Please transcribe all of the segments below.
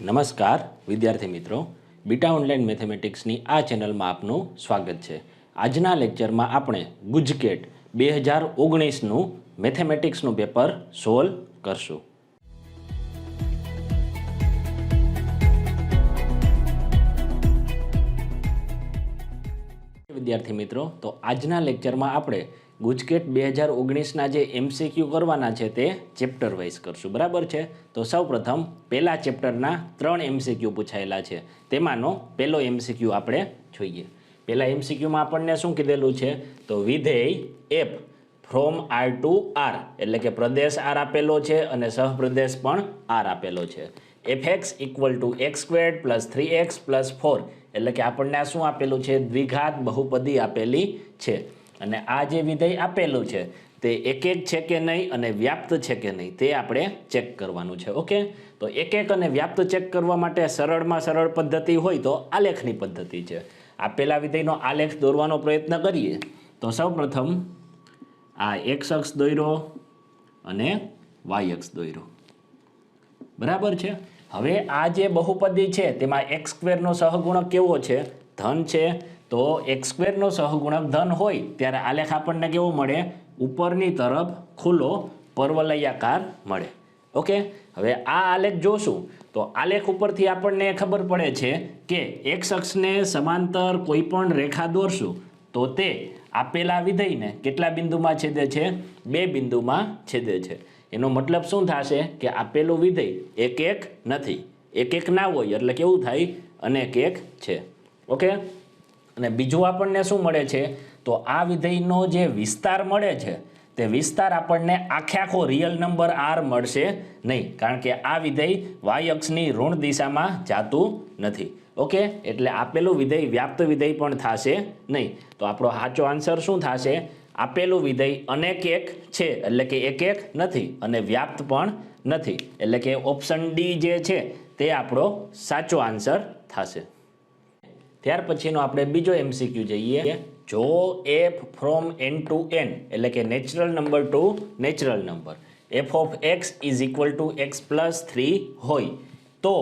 નમસ્કાર વિદ્યાર્થી મિત્રો, બીટા ઓનલાઈન મેથેમેટિક્સની આ ચેનલમાં આપનું સ્વાગત છે। આજના લેક્ચરમાં આપણે ગુજકેટ 2019નું મેથેમેટિક્સનું પેપર સોલ્વ કરશું। વિદ્યાર્થી મિત્રો, તો આજના લેક્ચરમાં આપણે ગુજકેટ 2019ના જે એમસીક્યુ કરવાના છે તે ચેપ્ટર વાઇઝ કરશું, બરાબર છે। તો સૌપ્રથમ પહેલા ચેપ્ટરના 3 એમસીક્યુ પૂછાયેલા છે, તેમાંનો પહેલો એમસીક્યુ આપણે જોઈએ। પહેલા એમસીક્યુમાં આપણને શું કીધેલું છે, તો વિધેય f from R to R, એટલે કે પ્રદેશ આર આપેલો છે અને સહપ્રદેશ પણ આર આપેલો છે। fx equal to x squared plus 3x plus 4, એટલે કે આપણને આ શું આપેલું છે, દ્વિઘાત બહુપદી આપેલી છે। અને આ જે વિધેય આપેલું છે તે એક છે કે નહીં અને વ્યાપ્ત છે કે નહીં તે આપણે ચેક કરવાનું છે। ઓકે, તો એક અને વ્યાપ્ત ચેક કરવા માટે સરળમાં સરળ પદ્ધતિ હોય તો આલેખની પદ્ધતિ છે। આપેલા વિધેયનો આલેખ દોરવાનો પ્રયત્ન કરીએ તો સૌપ્રથમ આ એક્સ અક્ષ દોર્યો અને વાય અક્ષ દોર્યો, બરાબર છે। હવે આ જે બહુપદી છે તેમાં એક્સ સ્ક્વેરનો સહગુણક કેવો છે, ધન છે। તો એક્સ સ્ક્વેરનો સહગુણક ધન હોય ત્યારે આલેખ આપણને કેવો મળે, ઉપરની તરફ ખુલ્લો પરવલયાકાર મળે। ઓકે, હવે આ આલેખ જોશું તો આલેખ ઉપરથી આપણને ખબર પડે છે કે એક્સ અક્ષને સમાંતર કોઈ પણ રેખા દોરશું તો તે આપેલા વિધેયને કેટલા બિંદુમાં છેદે છે, 2 બિંદુમાં છેદે છે। એનો મતલબ શું થશે કે આપેલું વિધેય એક નથી, એક ના હોય એટલે કેવું થાય, અનેક એક છે। ઓકે, અને બીજું આપણને શું મળે છે, તો આ વિધેયનો જે વિસ્તાર મળે છે તે વિસ્તાર આપણને આખો રિયલ નંબર આર મળશે નહીં, કારણ કે આ વિધેય વાય અક્ષની ઋણ દિશામાં જાતું નથી। ઓકે, એટલે આપેલું વિધેય વ્યાપ્ત વિધેય પણ થશે નહીં। તો આપણો સાચો આન્સર શું થશે, આપેલું વિધેય અનેક એક છે એટલે કે એક નથી અને વ્યાપ્ત પણ નથી, એટલે કે ઓપ્શન ડી જે છે તે આપણો સાચો આન્સર થશે। ત્યાર પછીનો આપણે બીજો એમસીક્યુ જોઈએ, જો f from N to N, એટલે કે natural number to natural number, f of x is equal to x plus 3 હોય તો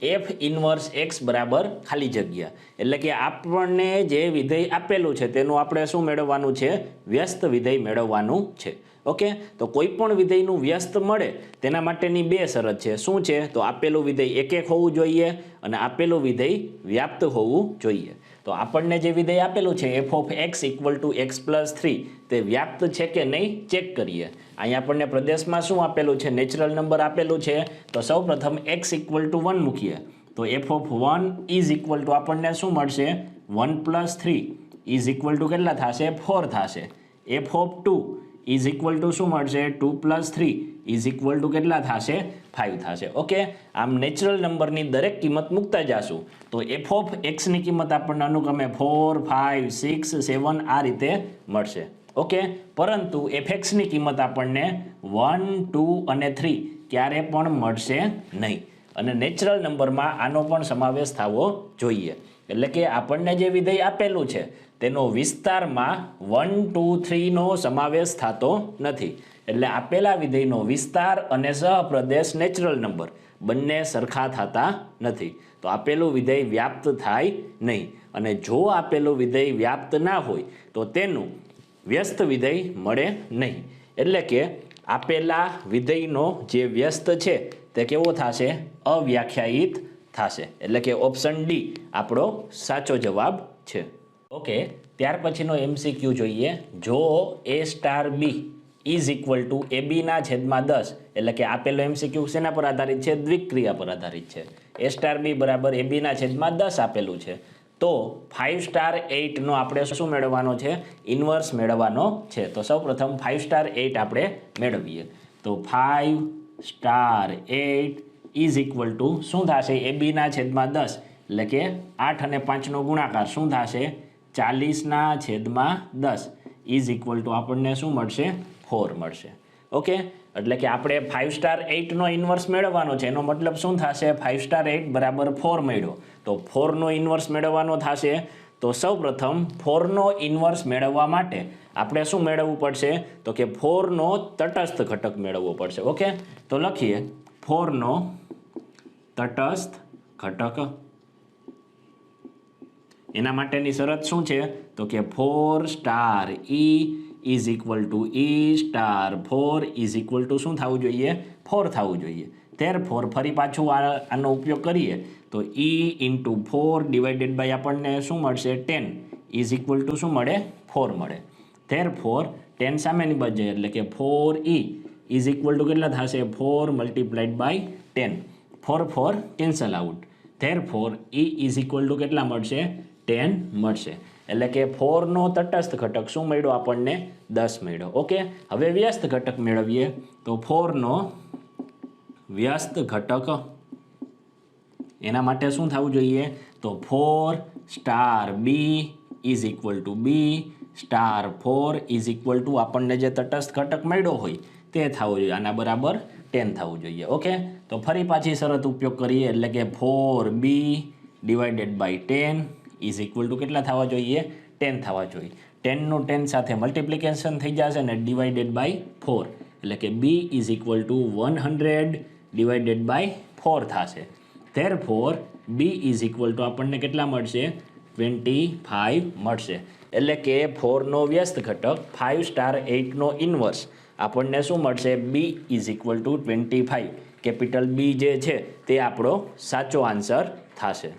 એફ ઇનવર્સ એક્સ બરાબર ખાલી જગ્યા, એટલે કે આપણને જે વિધેય આપેલું છે તેનું આપણે શું મેળવવાનું છે, વ્યસ્ત વિધેય મેળવવાનું છે। ઓકે, તો કોઈ પણ વિધેયનું વ્યસ્ત મળે તેના માટેની 2 શરત છે। શું છે, તો આપેલું વિધેય એક હોવું જોઈએ અને આપેલું વિધેય વ્યાપ્ત હોવું જોઈએ। તો આપણને જે વિધેય આપેલું છે F of x equal to x plus 3 તે વ્યાપ્ત છે કે નહીં ચેક કરીએ। અહીંયા આપણને પ્રદેશમાં શું આપેલું છે, નેચરલ નંબર આપેલું છે, તો સૌ પ્રથમ એક્સ ઇક્વલ ટુ 1 મૂકીએ તો F of 1 is equal to આપણને શું મળશે, 1 પ્લસ 3 ઇઝ ઇક્વલ ટુ કેટલા થશે, 4 થશે। F of 2 is equal to શું મળશે, 2 પ્લસ 3 ઇઝ ઇક્વલ ટુ કેટલા થશે, 5 થશે। ઓકે, આમ નેચરલ નંબરની દરેક કિંમત મૂકતા જશું તો એફ ઓફ એક્સની કિંમત આપણને અનુક્રમે 4, 5, 6, 7 આ રીતે મળશે। ઓકે, પરંતુ એફ એક્સની કિંમત આપણને 1, 2 અને 3 ક્યારે પણ મળશે નહીં, અને નેચરલ નંબરમાં આનો પણ સમાવેશ થવો જોઈએ, એટલે કે આપણને જે વિધેય આપેલું છે તેનો વિસ્તારમાં 1, 2, 3નો સમાવેશ થતો નથી, એટલે આપેલા વિધેયનો વિસ્તાર અને સહપ્રદેશ નેચરલ નંબર બંને સરખા થતા નથી, તો આપેલું વિધેય વ્યાપ્ત થાય નહીં। અને જો આપેલું વિધેય વ્યાપ્ત ના હોય તો તેનું વ્યસ્ત વિધેય મળે નહીં, એટલે કે આપેલા વિધેયનો જે વ્યસ્ત છે તે કેવો થશે, અવ્યાખ્યાયિત થશે, એટલે કે ઓપ્શન ડી આપણો સાચો જવાબ છે। ઓકે, ત્યાર પછીનો એમસીક્યુ જોઈએ, જો a star b is equal to a બીના છેદમાં 10, એટલે કે આપેલો એમસીક્યુ શેના પર આધારિત છે, દ્વિક્રિયા પર આધારિત છે। એ સ્ટાર બી બરાબર એ બીના છેદમાં 10 આપેલું છે તો 5 સ્ટાર 8નો આપણે શું મેળવવાનો છે, ઇન્વર્સ મેળવવાનો છે। તો સૌ પ્રથમ 5 સ્ટાર 8 આપણે મેળવીએ તો 5 સ્ટાર 8 ઇઝ ઇક્વલ ટુ શું થશે, એ બીના છેદમાં 10, એટલે કે 8 અને 5નો ગુણાકાર શું થશે, 40ના છેદમાં 10 ઇઝ ઇક્વલ ટુ આપણને શું મળશે, 4 મળશે। ઓકે, એટલે કે આપણે 5 સ્ટાર 8નો ઇન્વર્સ મેળવવાનો છે, એનો મતલબ શું થશે, 5 સ્ટાર 8 બરાબર 4 મળ્યો તો 4નો ઇન્વર્સ મેળવવાનો થશે। તો સૌ પ્રથમ 4નો ઇન્વર્સ મેળવવા માટે આપણે શું મેળવવું પડશે, તો કે 4નો તટસ્થ ઘટક મેળવવો પડશે। ઓકે, તો લખીએ 4નો તટસ્થ ઘટક. એના માટેની શરત શું છે તો કે 4 star E is equal to E star 4 is equal to શું થવું જોઈએ 4 થવું જોઈએ. ધેરફોર ફરી પાછું આનો ઉપયોગ કરીએ તો E ઇન્ટુ 4 ડિવાઇડેડ બાય આપણને શું મળશે 10 ઇઝ ઇક્વલ ટુ શું મળે 4 મળે. ધેરફોર 10 સામેની બાજુ એટલે કે 4E ઇઝ ઇક્વલ ટુ કેટલા થશે 4 multiplied by 10. 4 cancel out. Therefore E is equal to કેટલા મળશે 10 મળશે. એટલે કે 4નો તટસ્થ ઘટક શું મળ્યો આપણને 10 મળ્યો. ઓકે, હવે વ્યસ્ત ઘટક મેળવીએ તો 4નો વ્યસ્ત ઘટક એના માટે શું થવું જોઈએ તો 4 star B is equal to B star 4 is equal to આપણને જે તટસ્થ ઘટક મળ્યો હોય તે થવું જોઈએ, આના બરાબર 10 થવું જોઈએ. ઓકે, તો ફરી પાછી શરત ઉપયોગ કરીએ એટલે કે 4B divided by 10 is equal to કેટલા થવા જોઈએ 10 થવા જોઈએ. 10નું 10 સાથે મલ્ટિપ્લિકેશન થઈ જશે અને ડિવાઇડેડ બાય 4 એટલે કે B is equal to 100 divided by 4 થશે. Therefore B is equal to આપણને કેટલા મળશે 25 મળશે. એટલે કે 4નો વ્યસ્ત ઘટક 5 સ્ટાર 8નો ઇન્વર્સ આપણને શું મળશે B is equal to 25. Capital B જે છે તે આપણો સાચો આન્સર થશે.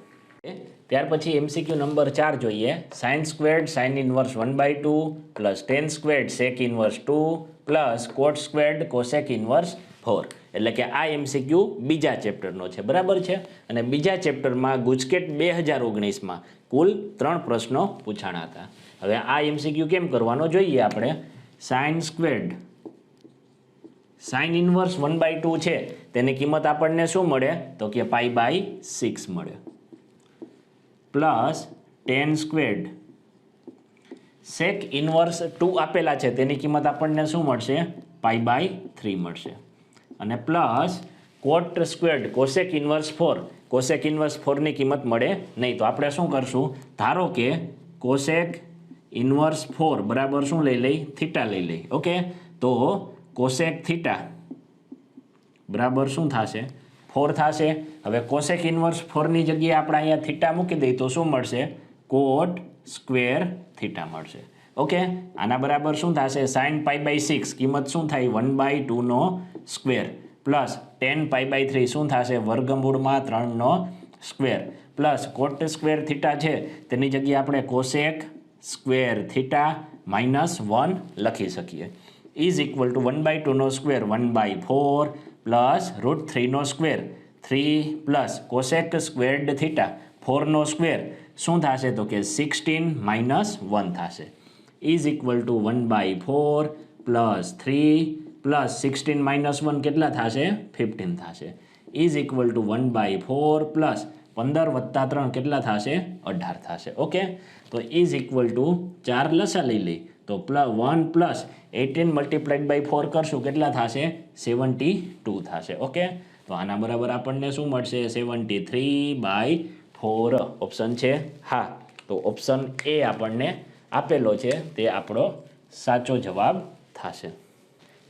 ત્યાર પછી MCQ નંબર 4 જોઈએ. Sine squared sine inverse 1/2 plus tan squared sec inverse 2 plus cot squared cosec inverse 4. એટલે કે આ MCQ બીજા ચેપ્ટરનો છે, બરાબર છે. અને બીજા ચેપ્ટરમાં ગુજકેટ 2019માં કુલ 3 પ્રશ્નો પૂછાણા હતા. હવે આ MCQ કેમ કરવાનો જોઈએ આપણે. સાઇન સ્ક્વેર્ડ સાઇન ઇન્વર્સ 1/2 છે તેની કિંમત આપણને શું મળે તો કે π/6 મળે plus tan squared sec inverse 2 આપેલા છે તેની કિંમત આપણને શું મળશે π/3 મળશે અને plus cot squared cosec inverse 4 cosec inverse 4ની કિંમત મળે નહીં. તો આપણે શું કરશું ધારો કે કોસેક ઇન્વર્સ 4 બરાબર શું લઈ લઈ થીટા લઈ લઈ. ઓકે, તો કોસેક થીટા બરાબર શું થશે 4 થશે. હવે કોસેક ઇન્વર્સ 4ની જગ્યાએ આપણે અહીંયા થીટા મૂકી દઈએ તો શું મળશે કોટ સ્ક્વેર થીટા મળશે. ઓકે, આના બરાબર શું થશે સાઇન π/6 કિંમત શું થાય 1/2નો સ્ક્વેર પ્લસ ટેન π/3 શું થશે વર્ગમૂળમાં 3નો square plus cot square theta છે તેની જગ્યાએ આપણે કોસેક સ્ક્વેર થીટા -1 લખી શકીએ ઇઝ ઇક્વલ ટુ 1/2નો સ્ક્વેર 1/4 પ્લસ √3નો square 3 plus cosec squared theta 4નો સ્ક્વેર શું થશે તો કે 16 -1 થશે is equal to 1/4 plus 3 plus 16 -1 કેટલા થશે 15 થશે ઇઝ ઇક્વલ ટુ 1/4 પ્લસ 15 વત્તા 3 કેટલા થશે 18 થશે. ઓકે, તો ઇઝ ઇક્વલ ટુ 4 લસા લઈ લઈ તો 1 પ્લસ 18 મલ્ટીપ્લાઇડ બાય 4 કરશું કેટલા થશે 72 થશે. ઓકે, તો આના બરાબર આપણને શું મળશે 73/4 ઓપ્શન છે હા. તો ઓપ્શન એ આપણને આપેલો છે તે આપણો સાચો જવાબ થશે.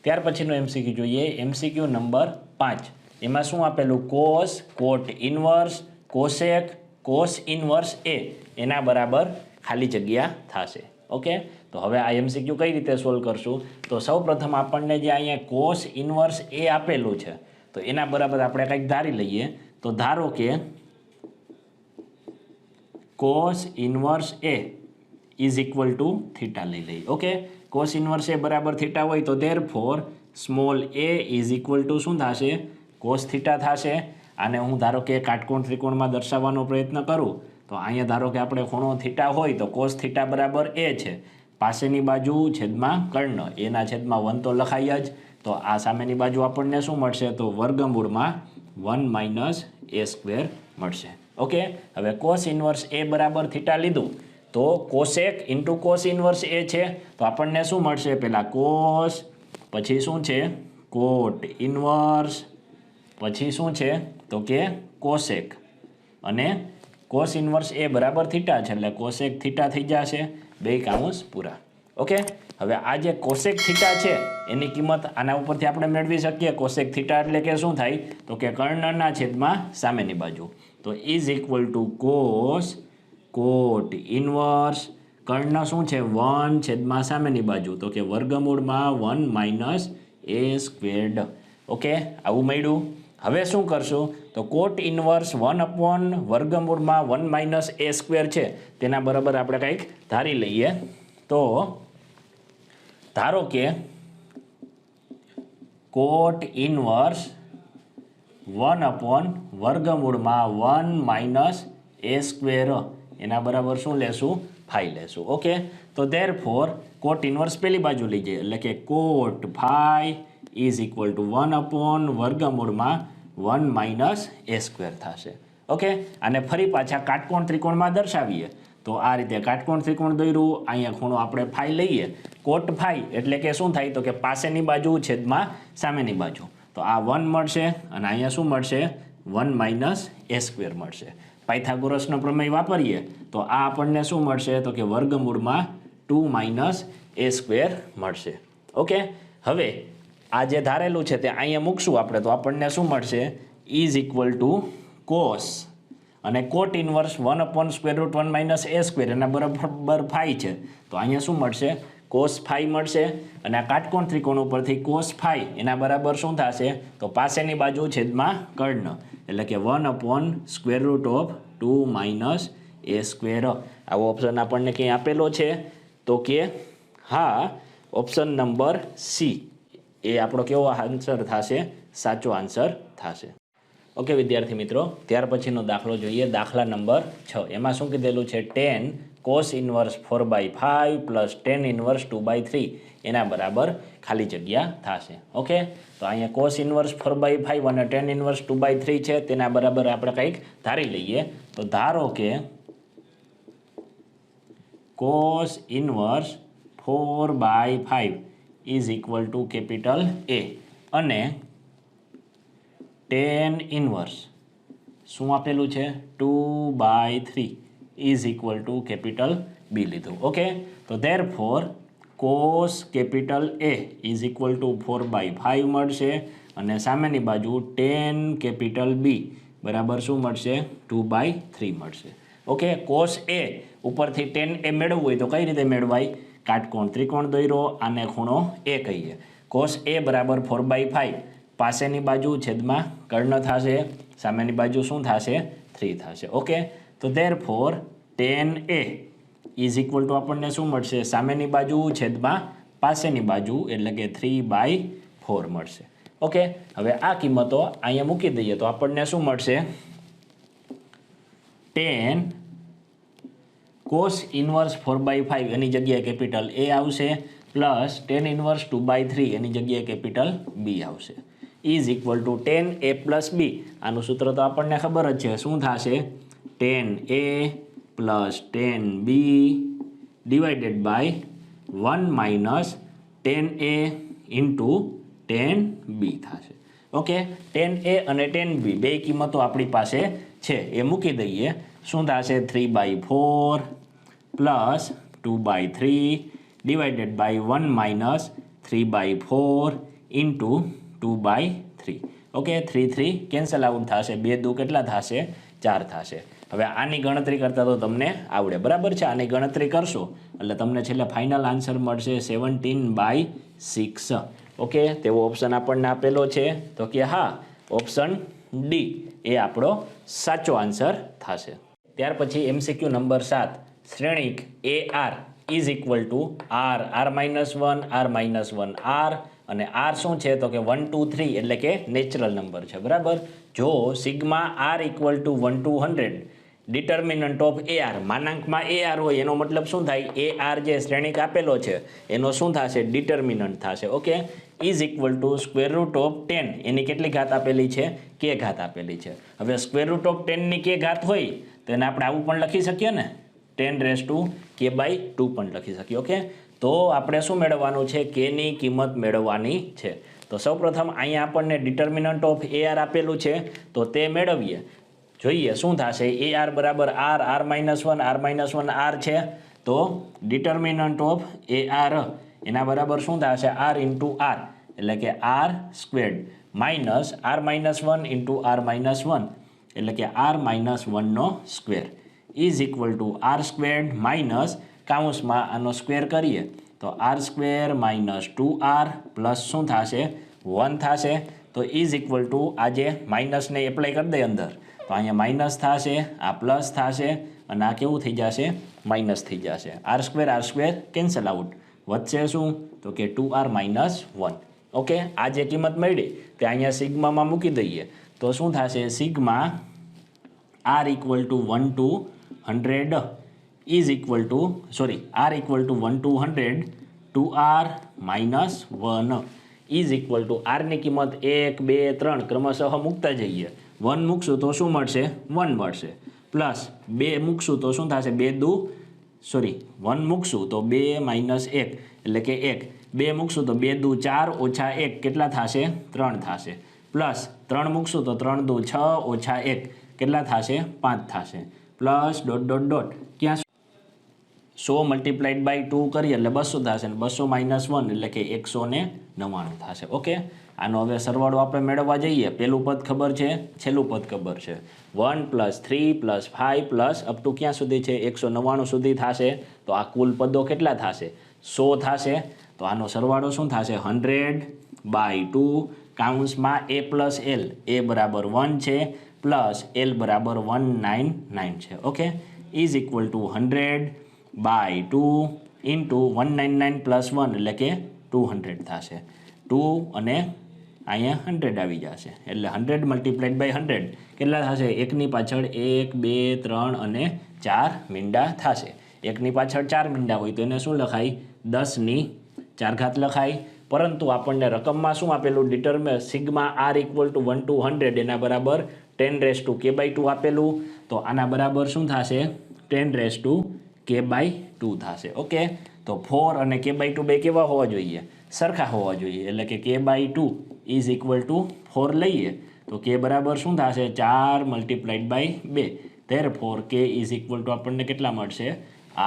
ત્યાર પછીનો MCQ જોઈએ. MCQ નંબર 5 એમાં શું આપેલું cos cot inverse cosec cos inverse એ એના બરાબર ખાલી જગ્યા થશે. ઓકે, તો હવે આ MCQ કઈ રીતે સોલ્વ કરશું તો સૌપ્રથમ આપણને જે અહીંયા કોસ ઇન્વર્સ એ આપેલું છે તો એના બરાબર આપણે કંઈક ધારી લઈએ. તો ધારો કે cos inverse A is equal to theta લઈ લઈએ. ઓકે, કોસ ઇન્વર્સ એ બરાબર થીટા હોય તો therefore small A is equal to શું થશે કોસ થીટા થશે. આને હું ધારો કે કાટકોણ ત્રિકોણમાં દર્શાવવાનો પ્રયત્ન કરું તો અહીંયા ધારો કે આપણે ખૂણો થીટા હોય તો કોસ થીટા બરાબર એ છે. પાસેની બાજુ છેદમાં કર્ણ એના છેદમાં 1 તો લખાય જ. તો આ સામેની બાજુ આપણને શું મળશે તો વર્ગમૂળમાં 1 - a² મળશે. ઓકે, હવે કોસ ઇન્વર્સ એ બરાબર થીટા લીધું તો કોસેક ઇન્ટુ કોસ ઇન્વર્સ એ છે તો આપણને શું મળશે પહેલાં કોસ પછી શું છે કોટ ઇન્વર્સ પછી શું છે તો કે કોસેક અને કોસ ઇન્વર્સ એ બરાબર થીટા છે એટલે કોસેક થીટા થઈ જશે 2 કૌંસ પૂરા. ઓકે, હવે આ જે કોસેક થીટા છે એની કિંમત આના ઉપરથી આપણે મેળવી શકીએ. કોસેક થીટા એટલે કે શું થાય તો કે કર્ણના છેદમાં સામેની બાજુ. તો is equal to cot inverse કર્ણ શું છે 1 છેદમાં સામેની બાજુ તો કે વર્ગમૂળમાં 1 માઇનસ એ સ્ક્વેર્ડ. ઓકે, આવું મળ્યું. હવે શું કરશું તો કોટ ઇનવર્સ 1 અપોન વર્ગમૂળમાં 1 માઇનસ એ સ્ક્વેર છે તેના બરાબર આપણે કંઈક ધારી લઈએ. તો ધારો કે કોટ ઇનવર્સ 1 અપોન વર્ગમૂળમાં 1 માઇનસ એ સ્ક્વેર એના બરાબર શું લેશું 5 લેશું. ઓકે, તો ધેરફોર કોટ ઇનવર્સ પેલી બાજુ લઈ જઈએ એટલે કે કોટ 5 ઇઝ ઇક્વલ ટુ 1 અપોન વર્ગમૂળમાં 1 માઇનસ એ સ્ક્વેર થશે. ઓકે, અને ફરી પાછા કાટકોણ ત્રિકોણમાં દર્શાવીએ તો આ રીતે કાટકોણ ત્રિકોણ દોર્યું. અહીંયા ખૂણો આપણે 5 લઈએ. કોટ 5 એટલે કે શું થાય તો કે પાસેની બાજુ છેદમાં સામેની બાજુ. તો આ 1 મળશે અને અહીંયા શું મળશે 1 માઇનસ એ સ્ક્વેર મળશે. પાયથાગોરસનો પ્રમેય વાપરીએ તો આ આપણને શું મળશે તો કે વર્ગમૂળમાં 2 માઇનસ એ સ્ક્વેર મળશે. ઓકે, હવે આ જે ધારેલું છે તે અહીંયા મૂકશું આપણે તો આપણને શું મળશે ઇઝ ઇક્વલ ટુ કોસ અને cot inverse 1 upon square root 1 minus A square એના બરાબર 5 છે. તો અહીંયા શું મળશે કોસ 5 મળશે અને આ કાટકોણ ત્રિકોણ ઉપરથી કોસ 5 એના બરાબર શું થશે તો પાસેની બાજુ છેદમાં કર્ણ એટલે કે 1 upon square root of 2 minus A square. આવો ઓપ્શન આપણને ક્યાંય આપેલો છે તો કે હા, ઓપ્શન નંબર સી એ આપણો કેવો આન્સર થશે સાચો આન્સર થશે. ઓકે વિદ્યાર્થી મિત્રો, ત્યાર પછીનો દાખલો જોઈએ. દાખલા નંબર 6. એમાં શું કીધેલું છે 10 કોસ ઇનવર્સ 4/5 પ્લસ 10 ઇનવર્સ 2/3 એના બરાબર ખાલી જગ્યા થશે. ઓકે, તો અહીંયા કોસ ઇનવર્સ 4/5 અને 10 ઇનવર્સ 2/3 છે તેના બરાબર આપણે કંઈક ધારી લઈએ. તો ધારો કે cos inverse 4/5 is equal to capital A અને 10 ઇનવર્સ શું આપેલું છે 2/3 is equal to capital B લીધું. ઓકે, તો therefore cos capital A is equal to 4/5 મળશે અને સામેની બાજુ 10 કેપિટલ બી બરાબર શું મળશે 2/3 મળશે. ઓકે, કોસ એ ઉપરથી 10 એ મેળવવું હોય તો કઈ રીતે મેળવાય કાટકોણ ત્રિકોણ દોર્યો આને ખૂણો એ કહીએ. કોસ એ બરાબર 4/5 પાસેની બાજુ છેદમાં કર્ણ થશે સામેની બાજુ શું થશે 3 થશે. ઓકે, તો therefore 10a is equal to આપણને શું મળશે સામેની બાજુ છેદમાં પાસેની બાજુ એટલે કે 3/4 મળશે. ઓકે, હવે આ કિંમતો અહીંયા મૂકી દઈએ તો આપણને શું મળશે 10 કોસ ઇનવર્સ 4/5 એની જગ્યાએ કેપિટલ એ આવશે પ્લસ 10 ઇનવર્સ 2/3 એની જગ્યાએ કેપિટલ બી આવશે is equal to 10a plus B. આનું સૂત્ર તો આપણને ખબર જ છે શું થશે 10a plus 10b divided by 1 minus 10a into 10b થશે. ઓકે, 10a અને 10b બે કિંમતો આપણી પાસે છે એ મૂકી દઈએ. શું થશે 3/4 plus 2/3 divided by 1 minus 3/4 into 2/3. Okay, 3 cancel out થશે. 2 દુ કેટલા થશે 4 થશે. હવે આની ગણતરી કરતાં તો તમને આવડે બરાબર છે. આની ગણતરી કરશો એટલે તમને છેલ્લે ફાઇનલ આન્સર મળશે 17/6. ઓકે, તેવો ઓપ્શન આપણને આપેલો છે તો કે હા, ઓપ્શન ડી એ આપણો સાચો આન્સર થશે. ત્યાર પછી MCQ નંબર 7 શ્રેણિક AR is equal to R R-1 R-1 R અને R શું છે તો કે 1 2 3 એટલે કે નેચરલ નંબર છે બરાબર. જો sigma R equal to 1 to 100 determinant of AR માનાંકમાં AR હોય એનો મતલબ શું થાય AR જે શ્રેણિક આપેલો છે એનો શું થશે ડિટર્મિનન્ટ થશે. Okay, is equal to square root of 10 એની કેટલી ઘાત આપેલી છે કે ઘાત આપેલી છે. હવે સ્ક્વેર રૂટ ઓફ 10 ની કે ઘાત હોય તો એને આપણે આવું પણ લખી શકીએ ને 10⁻²² પણ લખી શકીએ. ઓકે, તો આપણે શું મેળવવાનું છે કે ની કિંમત મેળવવાની છે. તો સૌપ્રથમ અહીંયા આપણને ડિટર્મિનન્ટ ઓફ AR આપેલું છે તો તે મેળવીએ. જોઈએ શું થશે AR બરાબર R R-1 R-1 R છે. તો ડિટર્મિનન્ટ ઓફ AR એના બરાબર શું થશે આર ઇન્ટુ આર એટલે કે R squared minus R minus one into R minus one એટલે કે આર માઇનસ વનનો square is equal to R squared minus કાઉન્સમાં આનો સ્ક્વેર કરીએ તો R square minus 2r plus શું થશે 1 થશે તો ઇઝ ઇક્વલ ટુ આ જે માઇનસને એપ્લાય કરી દે અંદર તો અહીંયા માઇનસ થશે આ પ્લસ થશે અને આ કેવું થઈ જશે માઇનસ થઈ જશે આર સ્ક્વેર કેન્સલ આઉટ વધશે શું તો કે 2r માઇનસ 1 ઓકે આ જે કિંમત મળી તે અહીંયા સિગ્મામાં મૂકી દઈએ તો શું થશે sigma r equal to 1 to 100 is equal to r equal to 1 to 100 2r minus 1 is equal to આરની કિંમત 1 2 3 ક્રમશઃ મૂકતા જઈએ 1 મૂકશું તો શું મળશે 1 મળશે પ્લસ 2 મૂકશું તો શું થશે 1 મૂકશું તો 2 માઇનસ 1 એટલે કે 1 2 મૂકશું તો 2 દુ 4 ઓછા 1 કેટલા થશે 3 થશે પ્લસ 3 મૂકશું તો 3 દુ 6 ઓછા 1 કેટલા થશે 5 થશે પ્લસ ડોટ ડોટ ડોટ ક્યાં 100 મલ્ટીપ્લાઈડ બાય 2 કરીએ એટલે 200 થશે અને 200 માઇનસ 1 એટલે કે 199 થશે ઓકે આનો હવે સરવાળો આપણે મેળવવા જઈએ પહેલું પદ ખબર છે છેલ્લું પદ ખબર છે 1 + 3 + 5 પ્લસ અપ ટુ ક્યાં સુધી છે 199 સુધી થશે તો આ કુલ પદો કેટલા થશે 100 થશે તો આનો સરવાળો શું થશે 100/2 કાઉન્સમાં a + l a બરાબર 1 છે પ્લસ l બરાબર 199 છે okay is equal to 100/2 into 199 + 1 એટલે કે 200 થશે 2 અને અહીંયા 100 આવી જશે એટલે 100 મલ્ટીપ્લાઈડ બાય 100 કેટલા થશે એકની પાછળ 1 2 3 અને 4 મીંડા થશે એકની પાછળ 4 મીંડા હોય તો એને શું લખાય 10ની 4 ઘાત લખાય પરંતુ આપણને રકમમાં શું આપેલું determine sigma r equal to 1 to 100 એના બરાબર 10⁻k/2 આપેલું તો આના બરાબર શું થશે 10⁻k/2 થશે ઓકે તો 4 અને k/2 બે કેવા હોવા જોઈએ સરખા હોવા જોઈએ એટલે કે k/2 ઇઝ ઇક્વલ ટુ 4 લઈએ તો k બરાબર શું થશે 4 multiplied by 2 therefore k is equal to આપણને કેટલા મળશે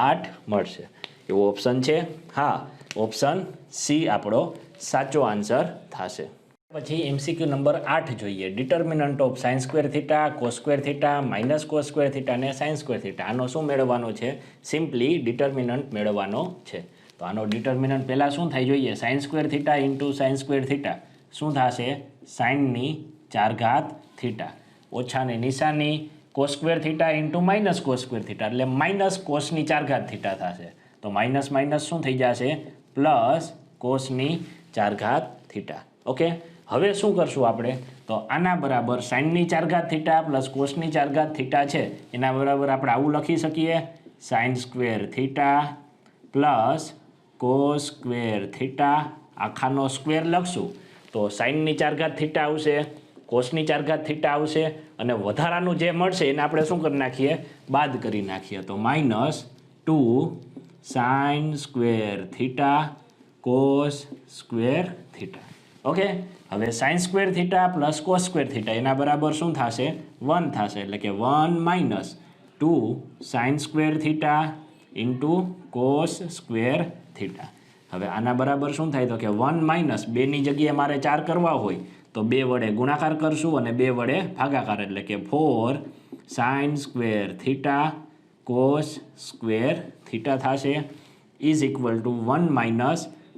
8 મળશે એવો ઓપ્શન છે હા ઓપ્શન સી આપણો સાચો આન્સર થશે પછી MCQ નંબર 8 જોઈએ determinant of sin square theta cos square theta minus cos square theta અને sin સ્ક્વેર થીટા આનો શું મેળવવાનો છે સિમ્પલી ડિટર્મિનન્ટ મેળવવાનો છે તો આનો ડિટર્મિનન્ટ પહેલાં શું થાય જોઈએ sin square theta into sin square theta શું થશે સાઇનની 4 ઘાત થીટા ઓછાની નિશાની cos square theta into minus cos square theta એટલે માઇનસ કોસની 4 ઘાત થીટા થશે તો માઇનસ માઇનસ શું થઈ જશે પ્લસ કોસની 4 ઘાત થીટા ઓકે હવે શું કરશું આપણે તો આના બરાબર સાઇનની 4 ઘાત થીટા પ્લસ કોસની 4 ઘાત થીટા છે એના બરાબર આપણે આવું લખી શકીએ sine square theta plus cos square theta આખાનો સ્ક્વેર લખશું તો સાઇનની 4 ઘાત થીટા આવશે કોસની 4 ઘાત થીટા આવશે અને વધારાનું જે મળશે એને આપણે શું કરી નાખીએ બાદ કરી નાખીએ તો -2 sine square theta cos square theta okay હવે sine square theta plus cos square theta એના બરાબર શું થશે 1 થશે એટલે કે 1 - 2 sine square theta into cos square theta હવે આના બરાબર શું થાય તો કે 1 - 2ની જગ્યાએ મારે 4 કરવા હોય તો 2 વડે ગુણાકાર કરશું અને 2 વડે ભાગાકાર એટલે કે 4 sign square theta cos square theta થશે ઇઝ ઇક્વલ ટુ 1 -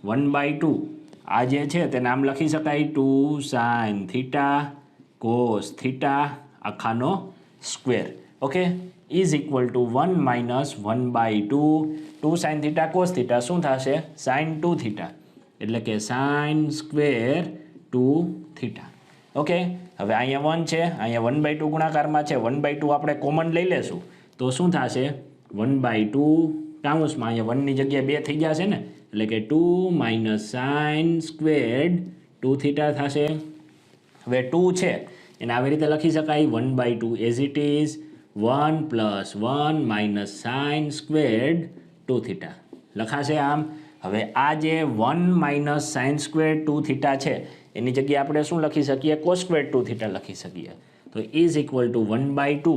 1/2 આ જે છે તેને આમ લખી શકાય 2 સાઇન થીટા કોસ થીટા આખાનો square okay is equal to 1 - 1/2 2 sine theta cos theta શું થશે સાઇન 2 થીટા એટલે કે સાઇન સ્ક્વેર 2 થીટા ઓકે હવે અહીંયા 1 છે અહીંયા 1/2 ગુણાકારમાં છે 1/2 આપણે કોમન લઈ લેશું તો શું થશે 1/2 કાઉન્સમાં અહીંયા 1ની જગ્યાએ 2 થઈ જશે ને એટલે કે 2 - સાઇન સ્ક્વેર્ડ 2 થીટા થશે હવે 2 છે એને આવી રીતે લખી શકાય 1/2 as it is 1 + 1 - sine squared 2 theta લખાશે આમ હવે આ જે 1 - સાઇન સ્ક્વેર્ડ 2 થીટા છે એની જગ્યાએ આપણે શું લખી શકીએ કોસ સ્ક્વેર્ડ 2 થીટા લખી શકીએ તો is equal to 1/2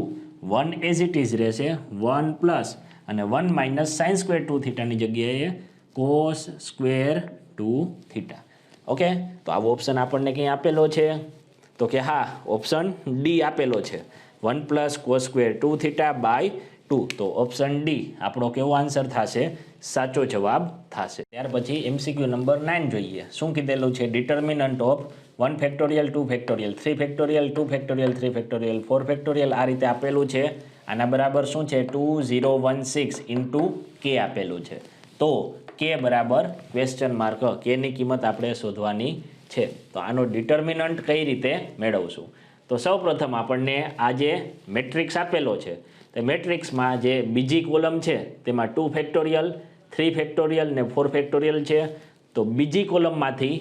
1 as it is રહેશે 1 પ્લસ અને 1 - સાઇન સ્ક્વેર 2 થીટાની જગ્યાએ કોસ સ્ક્વેર 2 થીટા. ઓકે, તો આવો ઓપ્શન આપણને કંઈ આપેલો છે? તો કે હા, ઓપ્શન ડી આપેલો છે, 1 + કોસ સ્ક્વેર 2 થીટા બાય 2. તો ઓપ્શન ડી આપણો કેવો આન્સર થશે? સાચો જવાબ થશે. ત્યાર પછી MCQ નંબર 9 જોઈએ. શું કીધેલું છે? Determinant of 1 factorial 2 factorial 3 factorial 2 factorial 3 factorial 4 factorial આ રીતે આપેલું છે. આના બરાબર શું છે? 2016 ઇન્ટુ કે આપેલું છે. તો કે બરાબર ક્વેશ્ચન માર્ક, કેની કિંમત આપણે શોધવાની છે. તો આનો ડિટર્મિનન્ટ કઈ રીતે મેળવશું? તો સૌપ્રથમ આપણને આ જે મેટ્રિક્સ આપેલો છે તે મેટ્રિક્સમાં જે બીજી કોલમ છે તેમાં 2 ફેક્ટોરિયલ 3 ફેક્ટોરિયલ ને 4 ફેક્ટોરિયલ છે. તો બીજી કોલમમાંથી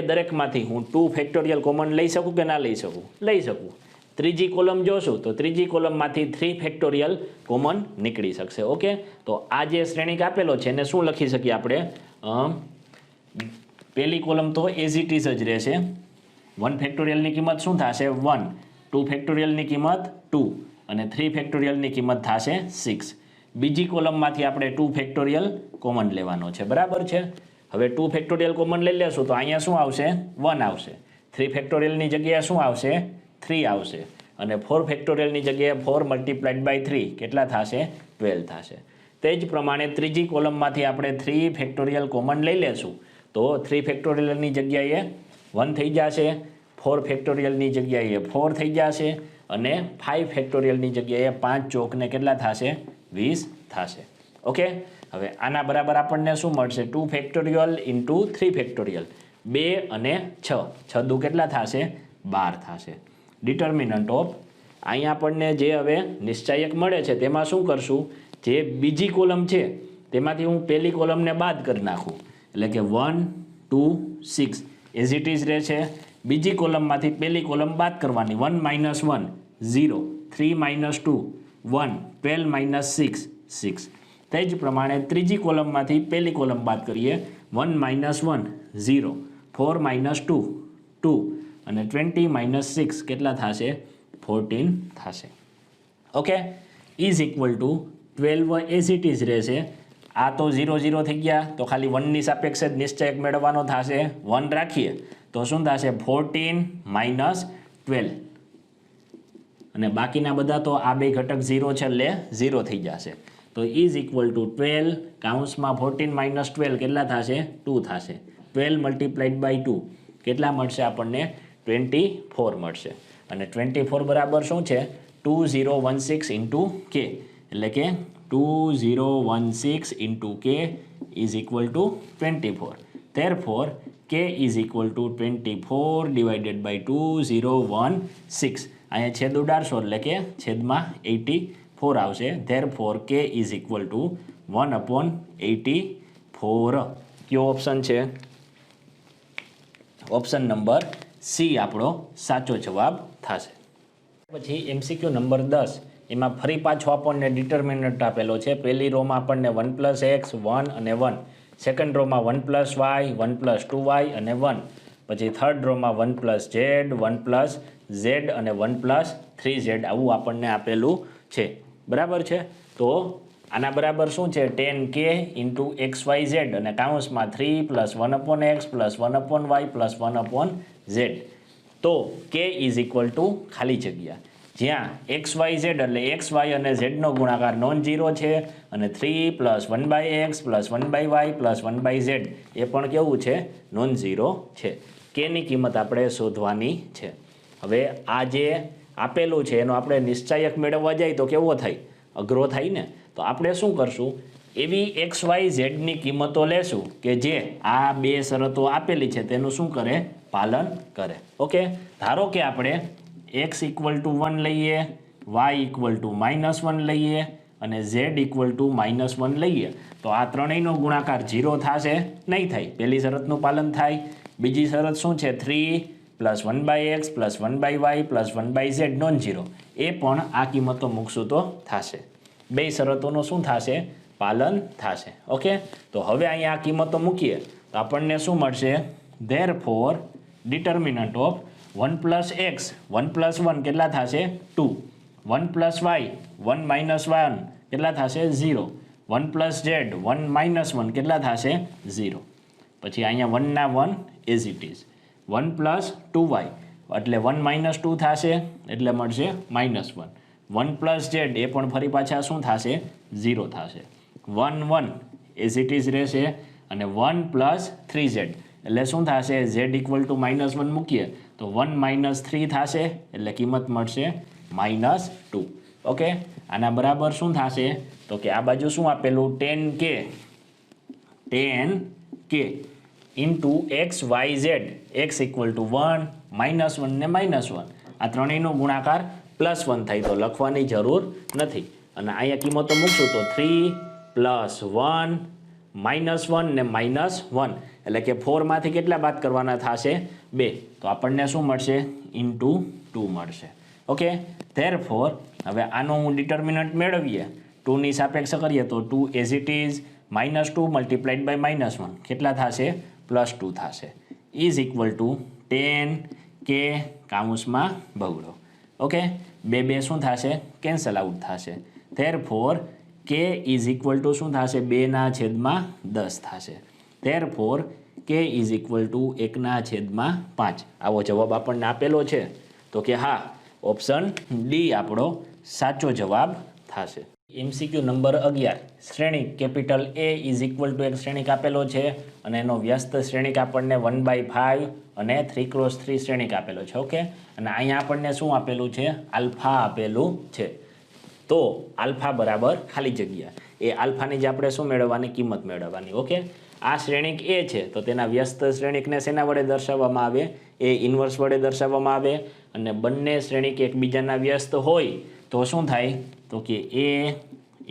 દરેકમાંથી હું 2 ફેક્ટોરિયલ કોમન લઈ શકું કે ના લઈ શકું? લઈ શકું. ત્રીજી કોલમ જોશું તો ત્રીજી કોલમમાંથી 3 ફેક્ટોરિયલ કોમન નીકળી શકશે. ઓકે, તો આ જે શ્રેણિક આપેલો છે એને શું લખી શકીએ આપણે? પહેલી કોલમ તો એઝ ઇટ ઇઝ જ રહેશે. 1 ફેક્ટોરિયલની કિંમત શું થશે? 1. 2 ફેક્ટોરિયલની કિંમત 2 અને 3 ફેક્ટોરિયલની કિંમત થશે 6. બીજી કોલમમાંથી આપણે 2 ફેક્ટોરિયલ કોમન લેવાનો છે. બરાબર છે. હવે 2 ફેક્ટોરિયલ કોમન લઈ લેશું તો અહીંયા શું આવશે? 1 આવશે. 3 ફેક્ટોરિયલની જગ્યાએ શું આવશે? 3 આવશે. અને 4 ફેક્ટોરિયલની જગ્યાએ 4 × 3 કેટલા થશે? 12 થશે. તે જ પ્રમાણે ત્રીજી કોલમમાંથી આપણે 3 ફેક્ટોરિયલ કોમન લઈ લેશું તો 3 ફેક્ટોરિયલની જગ્યાએ 1 થઈ જશે, 4 ફેક્ટોરિયલની જગ્યાએ 4 થઈ જશે અને 5 ફેક્ટોરિયલની જગ્યાએ 5 ચોકને કેટલા થશે? 20 થશે. ઓકે, હવે આના બરાબર આપણને શું મળશે? 2 ફેક્ટોરિયલ ઇન્ટુ 3 ફેક્ટોરિયલ 2 અને 6 6 દુ કેટલા થશે? 12 થશે. ડિટર્મિનન્ટ ઓફ અહીંયા આપણને જે હવે નિશ્ચાયક મળે છે તેમાં શું કરશું? જે બીજી કોલમ છે તેમાંથી હું પહેલી કોલમને બાદ કરી નાખું, એટલે કે 1 2 6 એઝ ઇટ ઇઝ રહેશે. બીજી કોલમમાંથી પહેલી કોલમ બાદ કરવાની, 1 - 1 0, 3 - 2 1, 12 - 6 6. તે જ પ્રમાણે ત્રીજી કોલમમાંથી પહેલી કોલમ બાદ કરીએ, 1 - 1 0, 4 - 2 2 અને 20 - 6 કેટલા થશે? 14 થશે. Okay, is equal to 12 as it is રહેશે. આ તો 0 0 થઈ ગયા તો ખાલી 1ની સાપેક્ષે જ નિશ્ચયક મેળવવાનો થશે. 1 રાખીએ તો શું થશે? 14 - 12 અને બાકીના બધા તો આ બે ઘટક 0 છે એટલે 0 થઈ જશે. તો ઇઝ ઇક્વલ ટુ 12 કૌંસમાં 14 - 12 કેટલા થશે? 2 થશે. 12 × 2 કેટલા મળશે આપણને? 24 મળશે. અને 24 બરાબર શું છે? 2016 ઇન્ટુ કે, એટલે કે 2016 into k is equal to 24. Therefore k is equal to 24 divided by 2016. અહીંયા છેદ ઉડાડશો એટલે કે છેદમાં 84 આવશે. Therefore k is equal to 1/84. કયો ઓપ્શન છે? ઓપ્શન નંબર સી આપણો સાચો જવાબ થશે. પછી MCQ નંબર 10 એમાં ફરી પાછો આપણને ડિટર્મિનન્ટ આપેલો છે. પહેલી રોમાં આપણને 1 + x 1 અને 1, સેકન્ડ રોમાં 1 + y 1 + 2y અને 1, પછી થર્ડ રોમાં 1 + z 1 + z અને 1 + 3z આવું આપણને આપેલું છે. બરાબર છે. તો આના બરાબર શું છે? 10k ઇન્ટુ xyz અને કૌંસમાં 3 + 1/x + 1/y + 1/z. તો k ઇઝ ઇક્વલ ટુ ખાલી જગ્યા જ્યાં xyz એટલે xy અને zનો ગુણાકાર નોન ઝીરો છે અને 3 + 1/x + 1/y + 1/z એ પણ કેવું છે? નોન ઝીરો છે. કેની કિંમત આપણે શોધવાની છે. હવે આ જે આપેલું છે એનો આપણે નિશ્ચાયક મેળવવા જાય તો કેવો થાય? અઘરો થાય ને. તો આપણે શું કરશું? એવી xyzની કિંમતો લેશું કે જે આ બે શરતો આપેલી છે તેનું શું કરે? પાલન કરે. ઓકે, ધારો કે આપણે x = 1 લઈએ, y = -1 લઈએ અને z = -1 લઈએ તો આ ત્રણેયનો ગુણાકાર 0 થશે? નહીં થાય. પહેલી શરતનું પાલન થાય. બીજી શરત શું છે? 3 + 1/x + 1/y + 1/z non zero, એ પણ આ કિંમતો મૂકશું તો થશે. બે શરતોનું શું થશે? પાલન થશે. ઓકે, તો હવે અહીંયા આ કિંમતો મૂકીએ તો આપણને શું મળશે? Therefore ડિટર્મિનન્ટ ઓફ 1 + x 1 + 1 કેટલા થશે? 2, 1 + y 1 - 1 કેટલા થશે? 0, 1 પ્લસ ઝેડ 1 માઇનસ 1 કેટલા થશે 0. પછી અહીંયા 1 ના 1 as it is. 1 plus 2y એટલે 1 માઇનસ 2 થશે એટલે મળશે -1. 1 પ્લસ ઝેડ એ પણ ફરી પાછા શું થશે 0 થશે. 1 1 એઝ ઇટ ઇઝ રહેશે અને 1 પ્લસ 3z એટલે શું થશે z ઇક્વલ ટુ -1 મૂકીએ તો 1 માઇનસ 3 થશે એટલે કિંમત મળશે -2. ઓકે, આના બરાબર શું થશે તો કે આ બાજુ શું આપેલું 10k into x y z x equal to 1 -1 ને -1 આ ત્રણેયનો ગુણાકાર +1 થાય તો લખવાની જરૂર નથી. અને અહીંયા કિંમતો મૂકશું તો 3 + 1 -1 ને -1 એટલે કે 4માંથી કેટલા બાદ કરવાના થશે 2 તો આપણને શું મળશે ઇન્ટુ 2 મળશે. ઓકે, ધેરફોર હવે આનો હું ડિટર્મિનન્ટ મેળવીએ 2ની સાપેક્ષ કરીએ તો 2 as it is -2 multiplied by -1 કેટલા થશે +2 થશે ઇઝ ઇક્વલ ટુ 10k કાઉન્સમાં બગડો. ઓકે, 2 શું થશે કેન્સલ આઉટ થશે. Therefore k is equal to શું થશે 2/10 થશે. Therefore k is equal to 1/5. આવો જવાબ આપણને આપેલો છે તો કે હા ઓપ્શન ડી આપણો સાચો જવાબ થશે. MCQ નંબર 11 શ્રેણિક capital A is equal to એક શ્રેણિક આપેલો છે અને એનો વ્યસ્ત શ્રેણિક આપણને 1/5 અને 3x3 શ્રેણિક આપેલો છે. ઓકે, અને અહીંયા આપણને શું આપેલું છે આલ્ફા આપેલું છે. તો આલ્ફા બરાબર ખાલી જગ્યા એ આલ્ફાની જ આપણે શું મેળવવાની કિંમત મેળવવાની. ઓકે, આ શ્રેણિક A છે તો તેના વ્યસ્ત શ્રેણિકને શેના વડે દર્શાવવામાં આવે એ ઇન્વર્સ વડે દર્શાવવામાં આવે અને બંને શ્રેણિક એકબીજાના વ્યસ્ત હોય તો શું થાય તો કે A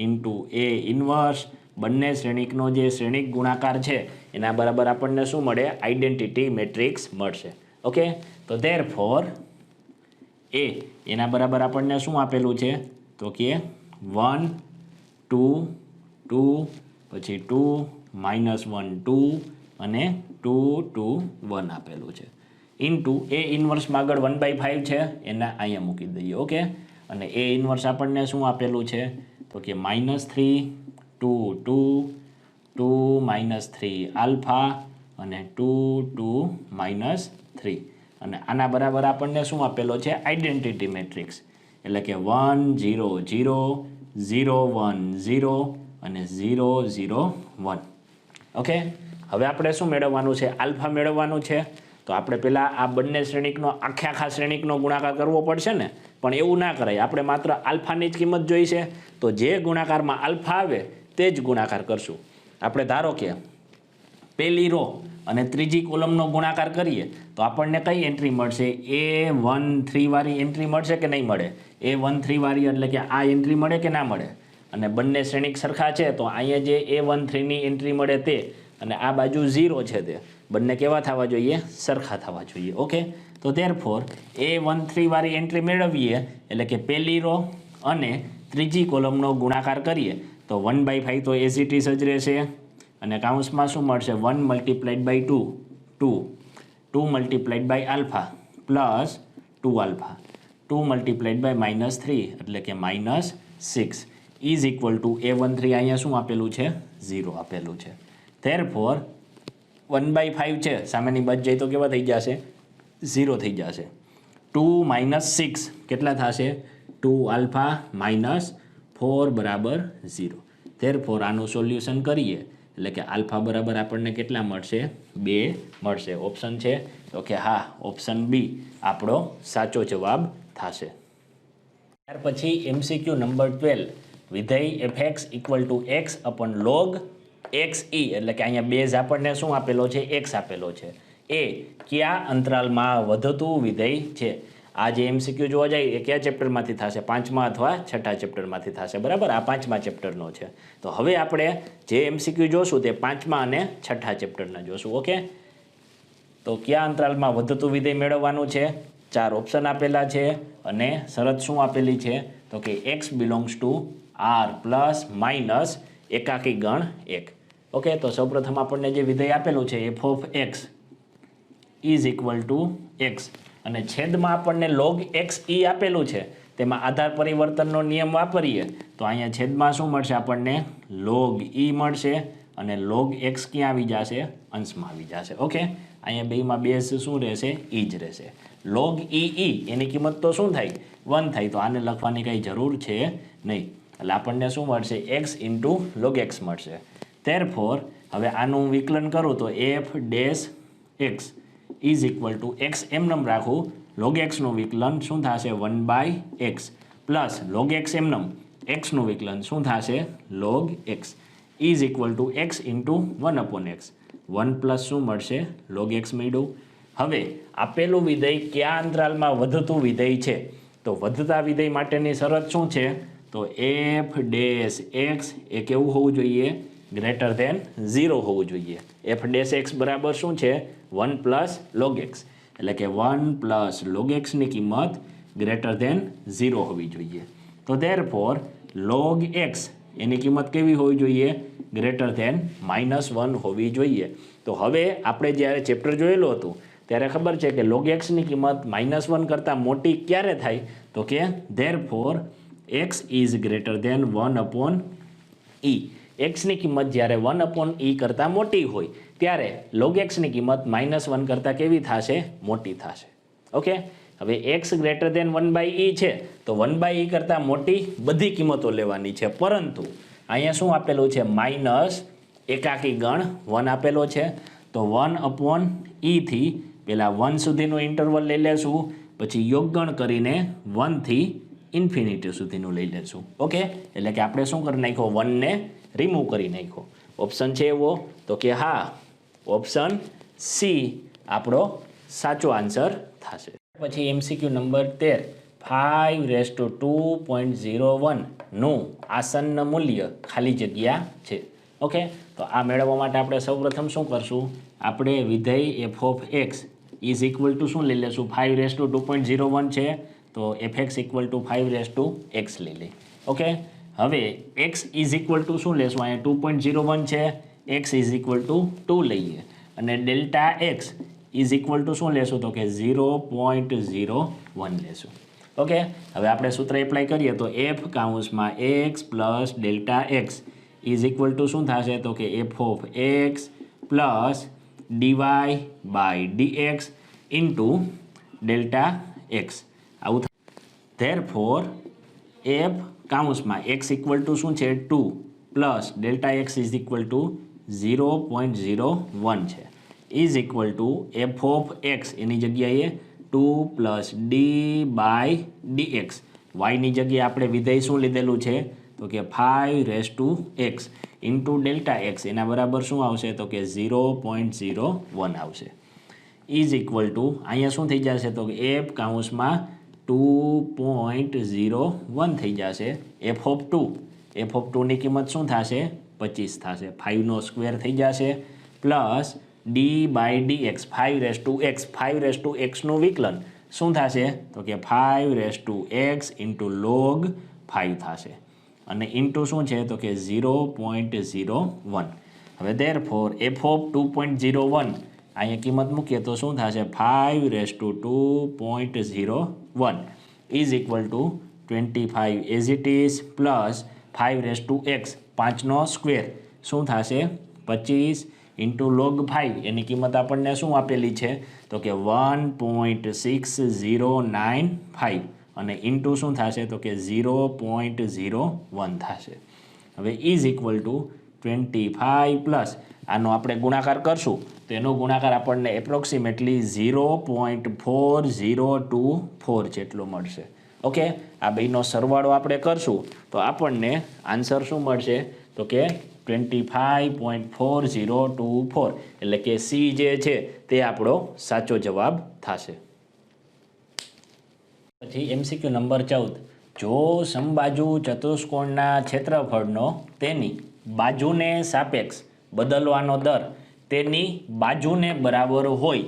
ઇન્ટુ A ઇન્વર્સ બંને શ્રેણિકનો જે શ્રેણિક ગુણાકાર છે એના બરાબર આપણને શું મળે આઈડેન્ટિટી મેટ્રિક્સ મળશે. ઓકે, તો ધેરફોર A એના બરાબર આપણને શું આપેલું છે તો કે 1 2 2 પછી 2 -1 2 અને 2 2 1 આપેલું છે ઇન્ટુ A ઇન્વર્સમાં આગળ 1/5 છે એના અહીંયા મૂકી દઈએ. ઓકે, અને A ઇન્વર્સ આપણને શું આપેલું છે તો કે -3 2 2 2 -3 આલ્ફા અને 2 2 -3 અને આના બરાબર આપણને શું આપેલો છે આઈડેન્ટિટી મેટ્રિક્સ એટલે કે 1 0 0 0 1 0 અને 0 0 1. ઓકે, હવે આપણે શું મેળવવાનું છે આલ્ફા મેળવવાનું છે તો આપણે પહેલાં આ બંને શ્રેણિકનો આખા શ્રેણિકનો ગુણાકાર કરવો પડશે ને, પણ એવું ના કરાય. આપણે માત્ર આલ્ફાની જ કિંમત જોઈશે તો જે ગુણાકારમાં આલ્ફા આવે તે જ ગુણાકાર કરશું. આપણે ધારો કે પહેલી રો અને ત્રીજી કોલમનો ગુણાકાર કરીએ તો આપણને કઈ એન્ટ્રી મળશે A13 વાળી એન્ટ્રી મળશે કે નહીં મળે. A13 વાળી એટલે કે આ એન્ટ્રી મળે કે ના મળે. અને બંને શ્રેણિક સરખા છે તો અહીંયા જે A13ની એન્ટ્રી મળે તે અને આ બાજુ 0 છે તે બંને કેવા થવા જોઈએ સરખા થવા જોઈએ. ઓકે, તો ધેરફોર A13 વાળી એન્ટ્રી મેળવીએ એટલે કે પહેલી રો અને ત્રીજી કોલમનો ગુણાકાર કરીએ તો 1/5 તો એઝ ઇટ ઇઝ જ રહેશે અને કાઉન્સમાં શું મળશે 1 multiplied by 2 2 2 multiplied by alpha plus 2 alpha 2 multiplied by -3 એટલે કે -6 ઇઝ ઇક્વલ ટુ A13 અહીંયા શું આપેલું છે 0 આપેલું છે. ધેરફોર 1/5 છે સામેની બાજુ જાય તો કેવા થઈ જશે 0 થઈ જશે. 2 - 6 કેટલા થશે 2 આલ્ફા -4 બરાબર 0. ધેરફોર આનું સોલ્યુશન કરીએ એટલે કે આલ્ફા બરાબર આપણને કેટલા મળશે 2 મળશે. ઓપ્શન છે તો કે હા ઓપ્શન બી આપણો સાચો જવાબ થશે. ત્યાર પછી MCQ નંબર 12 વિધેય fx equal to x upon log xe એટલે કે અહીંયા બેઝ આપણને શું આપેલો છે x આપેલો છે. એ કયા અંતરાલમાં વધતું વિધેય છે. આ જે MCQ જોવા જાય એ કયા ચેપ્ટરમાંથી થશે 5મા અથવા 6ઠા ચેપ્ટરમાંથી થશે. બરાબર, આ 5મા ચેપ્ટરનો છે. તો હવે આપણે જે MCQ જોશું તે 5મા અને 6ઠા ચેપ્ટરના જોશું. ઓકે, તો કયા અંતરાલમાં વધતું વિધેય મેળવવાનું છે 4 ઓપ્શન આપેલા છે અને શરત શું આપેલી છે તો કે x belongs to r plus minus એકાકી ગણ 1. ઓકે, તો સૌપ્રથમ આપણને જે વિધેય આપેલું છે f of x is equal to x અને છેદમાં આપણને log x e આપેલું છે તેમાં આધાર પરિવર્તનનો નિયમ વાપરીએ તો અહીંયા છેદમાં શું મળશે આપણને log e મળશે અને log x ક્યાં આવી જશે અંશમાં આવી જશે ઓકે અહીંયા બેમાં બેઝ શું રહેશે e જ રહેશે log e એની કિંમત તો શું થાય 1 થાય તો આને લખવાની કંઈ જરૂર છે નહીં એટલે આપણને શું મળશે x ઇન્ટુ log x મળશે therefore હવે આનું વિકલન કરું તો f dash x is equal to x એમનેમ રાખું log x નું વિકલન શું થશે 1/x પ્લસ log x એમનેમ x નું વિકલન શું થશે log x is equal to x into 1/x 1 plus શું મળશે log x મળ્યું હવે આપેલું વિધેય કયા અંતરાલમાં વધતું વિધેય છે તો વધતા વિધેય માટેની શરત શું છે તો f ડેશ x એ કેવું હોવું જોઈએ ગ્રેટર ધેન 0 હોવું જોઈએ f ડેશ x બરાબર શું છે 1 પ્લસ log x એટલે કે 1 પ્લસ log x ની કિંમત ગ્રેટર ધેન 0 હોવી જોઈએ તો therefore log x એની કિંમત કેવી હોવી જોઈએ ગ્રેટર ધેન -1 હોવી જોઈએ તો હવે આપણે જ્યારે ચેપ્ટર જોયેલું હતું ત્યારે ખબર છે કે log x ની કિંમત -1 કરતાં મોટી ક્યારે થાય તો કે therefore x is greater than 1/e x ની કિંમત જ્યારે 1/e કરતાં મોટી હોય ત્યારે log x ની કિંમત -1 કરતાં કેવી થશે મોટી થશે ઓકે હવે x ગ્રેટર ધેન 1/e છે તો 1/e કરતાં મોટી બધી કિંમતો લેવાની છે પરંતુ અહીંયા શું આપેલું છે માઇનસ એકાકી ગણ 1 આપેલો છે તો 1/e થી પહેલા 1 સુધીનું ઇન્ટરવલ લઈ લેશું પછી યોગગણ કરીને 1 થી ઇન્ફિનિટી સુધીનું લઈ લેશું ઓકે એટલે કે આપણે શું કરી નાખ્યો 1 ને રિમૂવ કરી નાખ્યો ઓપ્શન છે એવો તો કે હા ઓપ્શન સી આપણો સાચો આન્સર થશે પછી MCQ નંબર 13 5^2.01 નું આસન્ન મૂલ્ય ખાલી જગ્યા છે ઓકે તો આ મેળવવા માટે આપણે સૌપ્રથમ શું કરશું આપણે વિધેય f of x is equal to શું લઈ લેશું 5^2.01 છે તો fx ઇક્વલ ટુ 5x લઈ લઈએ ઓકે હવે x ઇઝ ઇક્વલ ટુ શું લેશું અહીંયા 2.01 છે x ઇઝ ઇક્વલ ટુ 2 લઈએ અને delta x is equal to શું લેશું તો કે 0.01 લેશું ઓકે હવે આપણે સૂત્ર એપ્લાય કરીએ તો f કાઉન્સમાં x plus delta x is equal to શું થશે તો કે f of x plus dy by dx into delta x આવું therefore f કાઉન્સમાં x ઇક્વલ ટુ શું છે 2 plus delta x is equal to 0.01 છે is equal to f of x એની જગ્યાએ 2 પ્લસ ડી બાય dx વાયની જગ્યાએ આપણે વિધેય શું લીધેલું છે તો કે 5x ઇન્ટુ ડેલ્ટા x એના બરાબર શું આવશે તો કે 0.01 આવશે ઇઝ ઇક્વલ ટુ અહીંયા શું થઈ જશે તો કે f કાઉન્સમાં 2.01 થઈ જશે f ઓફ 2 ની કિંમત શું થશે 25 થશે 5 નો સ્ક્વેર થઈ જશે plus d by dx 5x નું વિકલન શું થશે તો કે 5x ઇન્ટુ log 5 થશે અને ઇન્ટુ શું છે તો કે 0.01 હવે therefore f ઓફ 2.01 અહીંયા કિંમત મૂકીએ તો શું થશે 5^2.01 is equal to 25 as it is plus 5x 5 નો સ્ક્વેર શું થશે 25 ઇન્ટુ log 5 એની કિંમત આપણને શું આપેલી છે તો કે 1.6095 અને ઇન્ટુ શું થશે તો કે 0.01 થશે હવે ઇઝ ઇક્વલ ટુ 25 પ્લસ આનો આપણે ગુણાકાર કરશું તો એનો ગુણાકાર આપણને એપ્રોક્સિમેટલી 0.4024 જેટલો મળશે ઓકે આ બેનો સરવાળો આપણે કરશું તો આપણને આન્સર શું મળશે તો કે 25.4024 એટલે કે સી જે છે તે આપણો સાચો જવાબ થશે પછી MCQ નંબર 14 જો સમબાજુ ચતુષ્કોણના ક્ષેત્રફળનો તેની બાજુને સાપેક્ષ બદલવાનો દર તેની બાજુને બરાબર હોય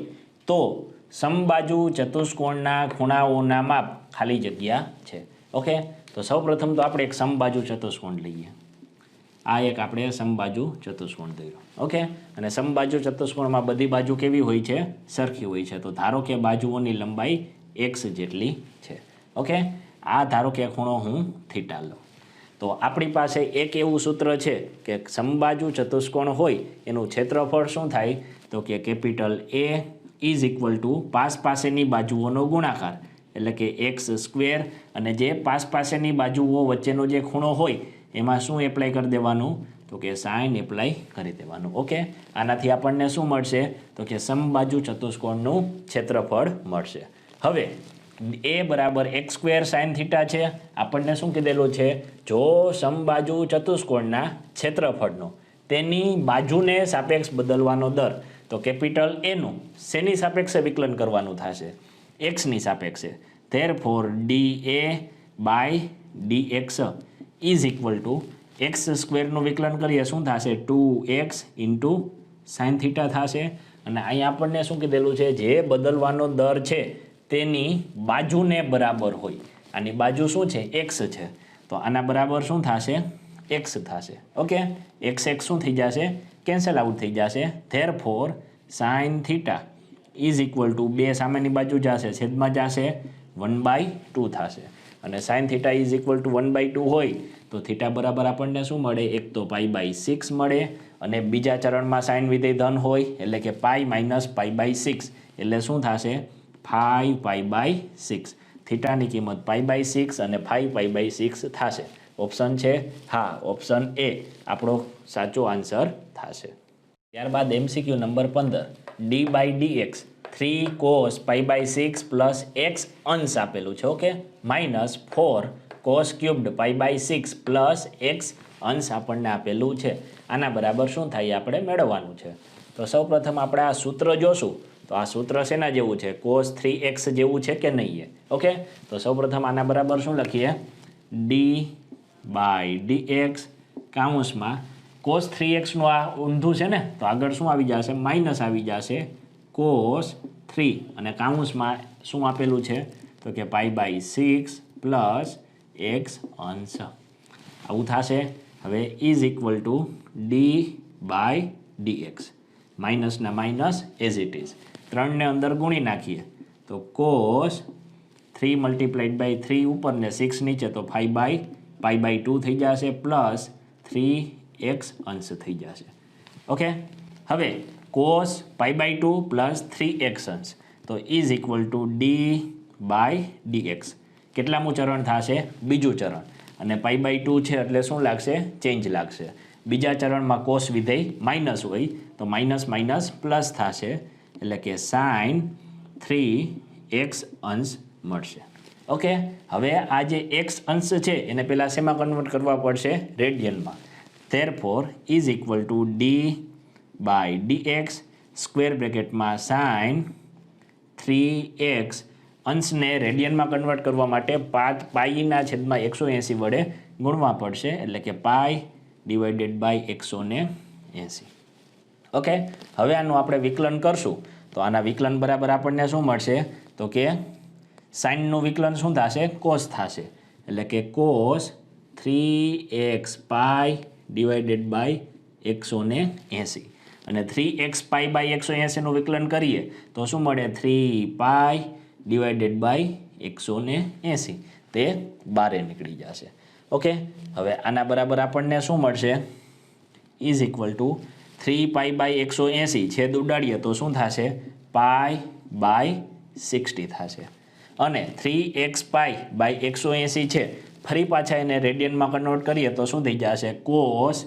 તો સમબાજુ ચતુષ્કોણના ખૂણાઓના માપ ખાલી જગ્યા છે ઓકે તો સૌપ્રથમ તો આપણે એક સમબાજુ ચતુષ્કોણ લઈએ આ એક આપણે સમબાજુ ચતુષ્કોણ દોર્યો ઓકે અને સમબાજુ ચતુષ્કોણમાં બધી બાજુ કેવી હોય છે સરખી હોય છે તો ધારો કે બાજુઓની લંબાઈ x જેટલી છે ઓકે આ ધારો કે ખૂણો હું થીટા લઉં તો આપણી પાસે એક એવું સૂત્ર છે કે સમબાજુ ચતુષ્કોણ હોય એનું ક્ષેત્રફળ શું થાય તો કે capital A is equal to પાસેની બાજુઓનો ગુણાકાર એટલે કે એક્સ સ્ક્વેર અને જે પાસેની બાજુઓ વચ્ચેનો જે ખૂણો હોય એમાં શું એપ્લાય કરી દેવાનું તો કે સાઇન એપ્લાય કરી દેવાનું. ઓકે, આનાથી આપણને શું મળશે તો કે સમબાજુ ચતુષ્કોણનું ક્ષેત્રફળ મળશે. હવે એ બરાબર એક્સ સ્ક્વેર સાઇન થીટા છે. આપણને શું કીધેલું છે જો સમબાજુ ચતુષ્કોણના ક્ષેત્રફળનો તેની બાજુને સાપેક્ષ બદલવાનો દર તો કેપિટલ એનું શેની સાપેક્ષે વિકલન કરવાનું થશે એક્સની સાપેક્ષે. Therefore D A by D X is equal to X સ્ક્વેરનું વિકલન કરીએ શું થશે 2x ઇન્ટુ સાઇન થીટા થશે. અને અહીંયા આપણને શું કીધેલું છે જે બદલવાનો દર છે તેની બાજુને બરાબર હોય. આની બાજુ શું છે એક્સ છે તો આના બરાબર શું થશે એક્સ થશે. ઓકે, એક્સ એક્સ શું થઈ જશે કેન્સલ આઉટ થઈ જશે. Therefore sine theta is equal to 2 સામેની બાજુ જશે છેદમાં જશે 1/2 થશે. અને sine theta is equal to 1/2 હોય તો થીટા બરાબર આપણને શું મળે એક તો π/6 મળે અને બીજા ચરણમાં સાઇન વિધેય ધન હોય એટલે કે પાઈ માઇનસ π/6 એટલે શું થશે 5π/6. થીટાની કિંમત π/6 અને 5π/6 થશે. ઓપ્શન છે હા, ઓપ્શન એ આપણો સાચો આન્સર થશે. ત્યારબાદ MCQ number 15 d/dx 3 cos π/6 plus x અંશ આપેલું છે. Okay, minus 4 cos cubed π/6 plus x અંશ આપણને આપેલું છે. આના બરાબર શું થાય આપણે મેળવવાનું છે. તો સૌપ્રથમ આપણે આ સૂત્ર જોશું. તો આ સૂત્ર શેના જેવું છે cos 3x જેવું છે કે નહીં. ઓકે, તો સૌપ્રથમ આના બરાબર શું લખીએ d/dx કાઉન્સમાં cos 3x નું આ ઊંધું છે ને તો આગળ શું આવી જશે માઇનસ આવી જશે cos 3 અને કાઉન્સમાં શું આપેલું છે તો કે π/6 પ્લસ x અંશ આવું થશે. હવે ઇઝ ઇક્વલ ટુ d/dx માઇનસના માઇનસ એઝ ઇટ ઇઝ 3 ને અંદર ગુણી નાખીએ તો cos 3 મલ્ટીપ્લાઇડ બાય 3 ઉપર ને 6 નીચે તો π/2 થઈ જશે પ્લસ 3x અંશ થઈ જશે. ઓકે, હવે cos π/2 પ્લસ 3x અંશ તો ઇઝ ઇક્વલ ટુ d/dx કેટલામું ચરણ થશે બીજું ચરણ અને π/2 છે એટલે શું લાગશે ચેન્જ લાગશે. બીજા ચરણમાં cos વિધેય માઇનસ હોય તો માઇનસ માઇનસ પ્લસ થશે એટલે કે સાઇન 3x અંશ મળશે. ઓકે, હવે આ જે x અંશ છે એને પહેલાં શેમાં કન્વર્ટ કરવા પડશે રેડિયનમાં. Therefore is equal to d/dx square બ્રેકેટમાં સાઇન 3x અંશને રેડિયનમાં કન્વર્ટ કરવા માટે પાઈના છેદમાં 180 વડે ગુણવા પડશે એટલે કે π/180. ઓકે, હવે આનું આપણે વિકલન કરશું તો આના વિકલન બરાબર આપણને શું મળશે તો કે સાઇનનું વિકલન શું થશે કોસ થશે એટલે કે cos 3x π/180 અને 3x π/180 નું વિકલન કરીએ તો શું મળે 3π/180 તે બારે નીકળી જશે. ઓકે, હવે આના બરાબર આપણને શું મળશે ઇઝ ઇક્વલ ટુ 3π/180 છેદ ઉડાડીએ તો શું થશે π/60 થશે અને 3x π/180 છે ફરી પાછા એને રેડિયનમાં કન્વર્ટ કરીએ તો શું થઈ જશે cos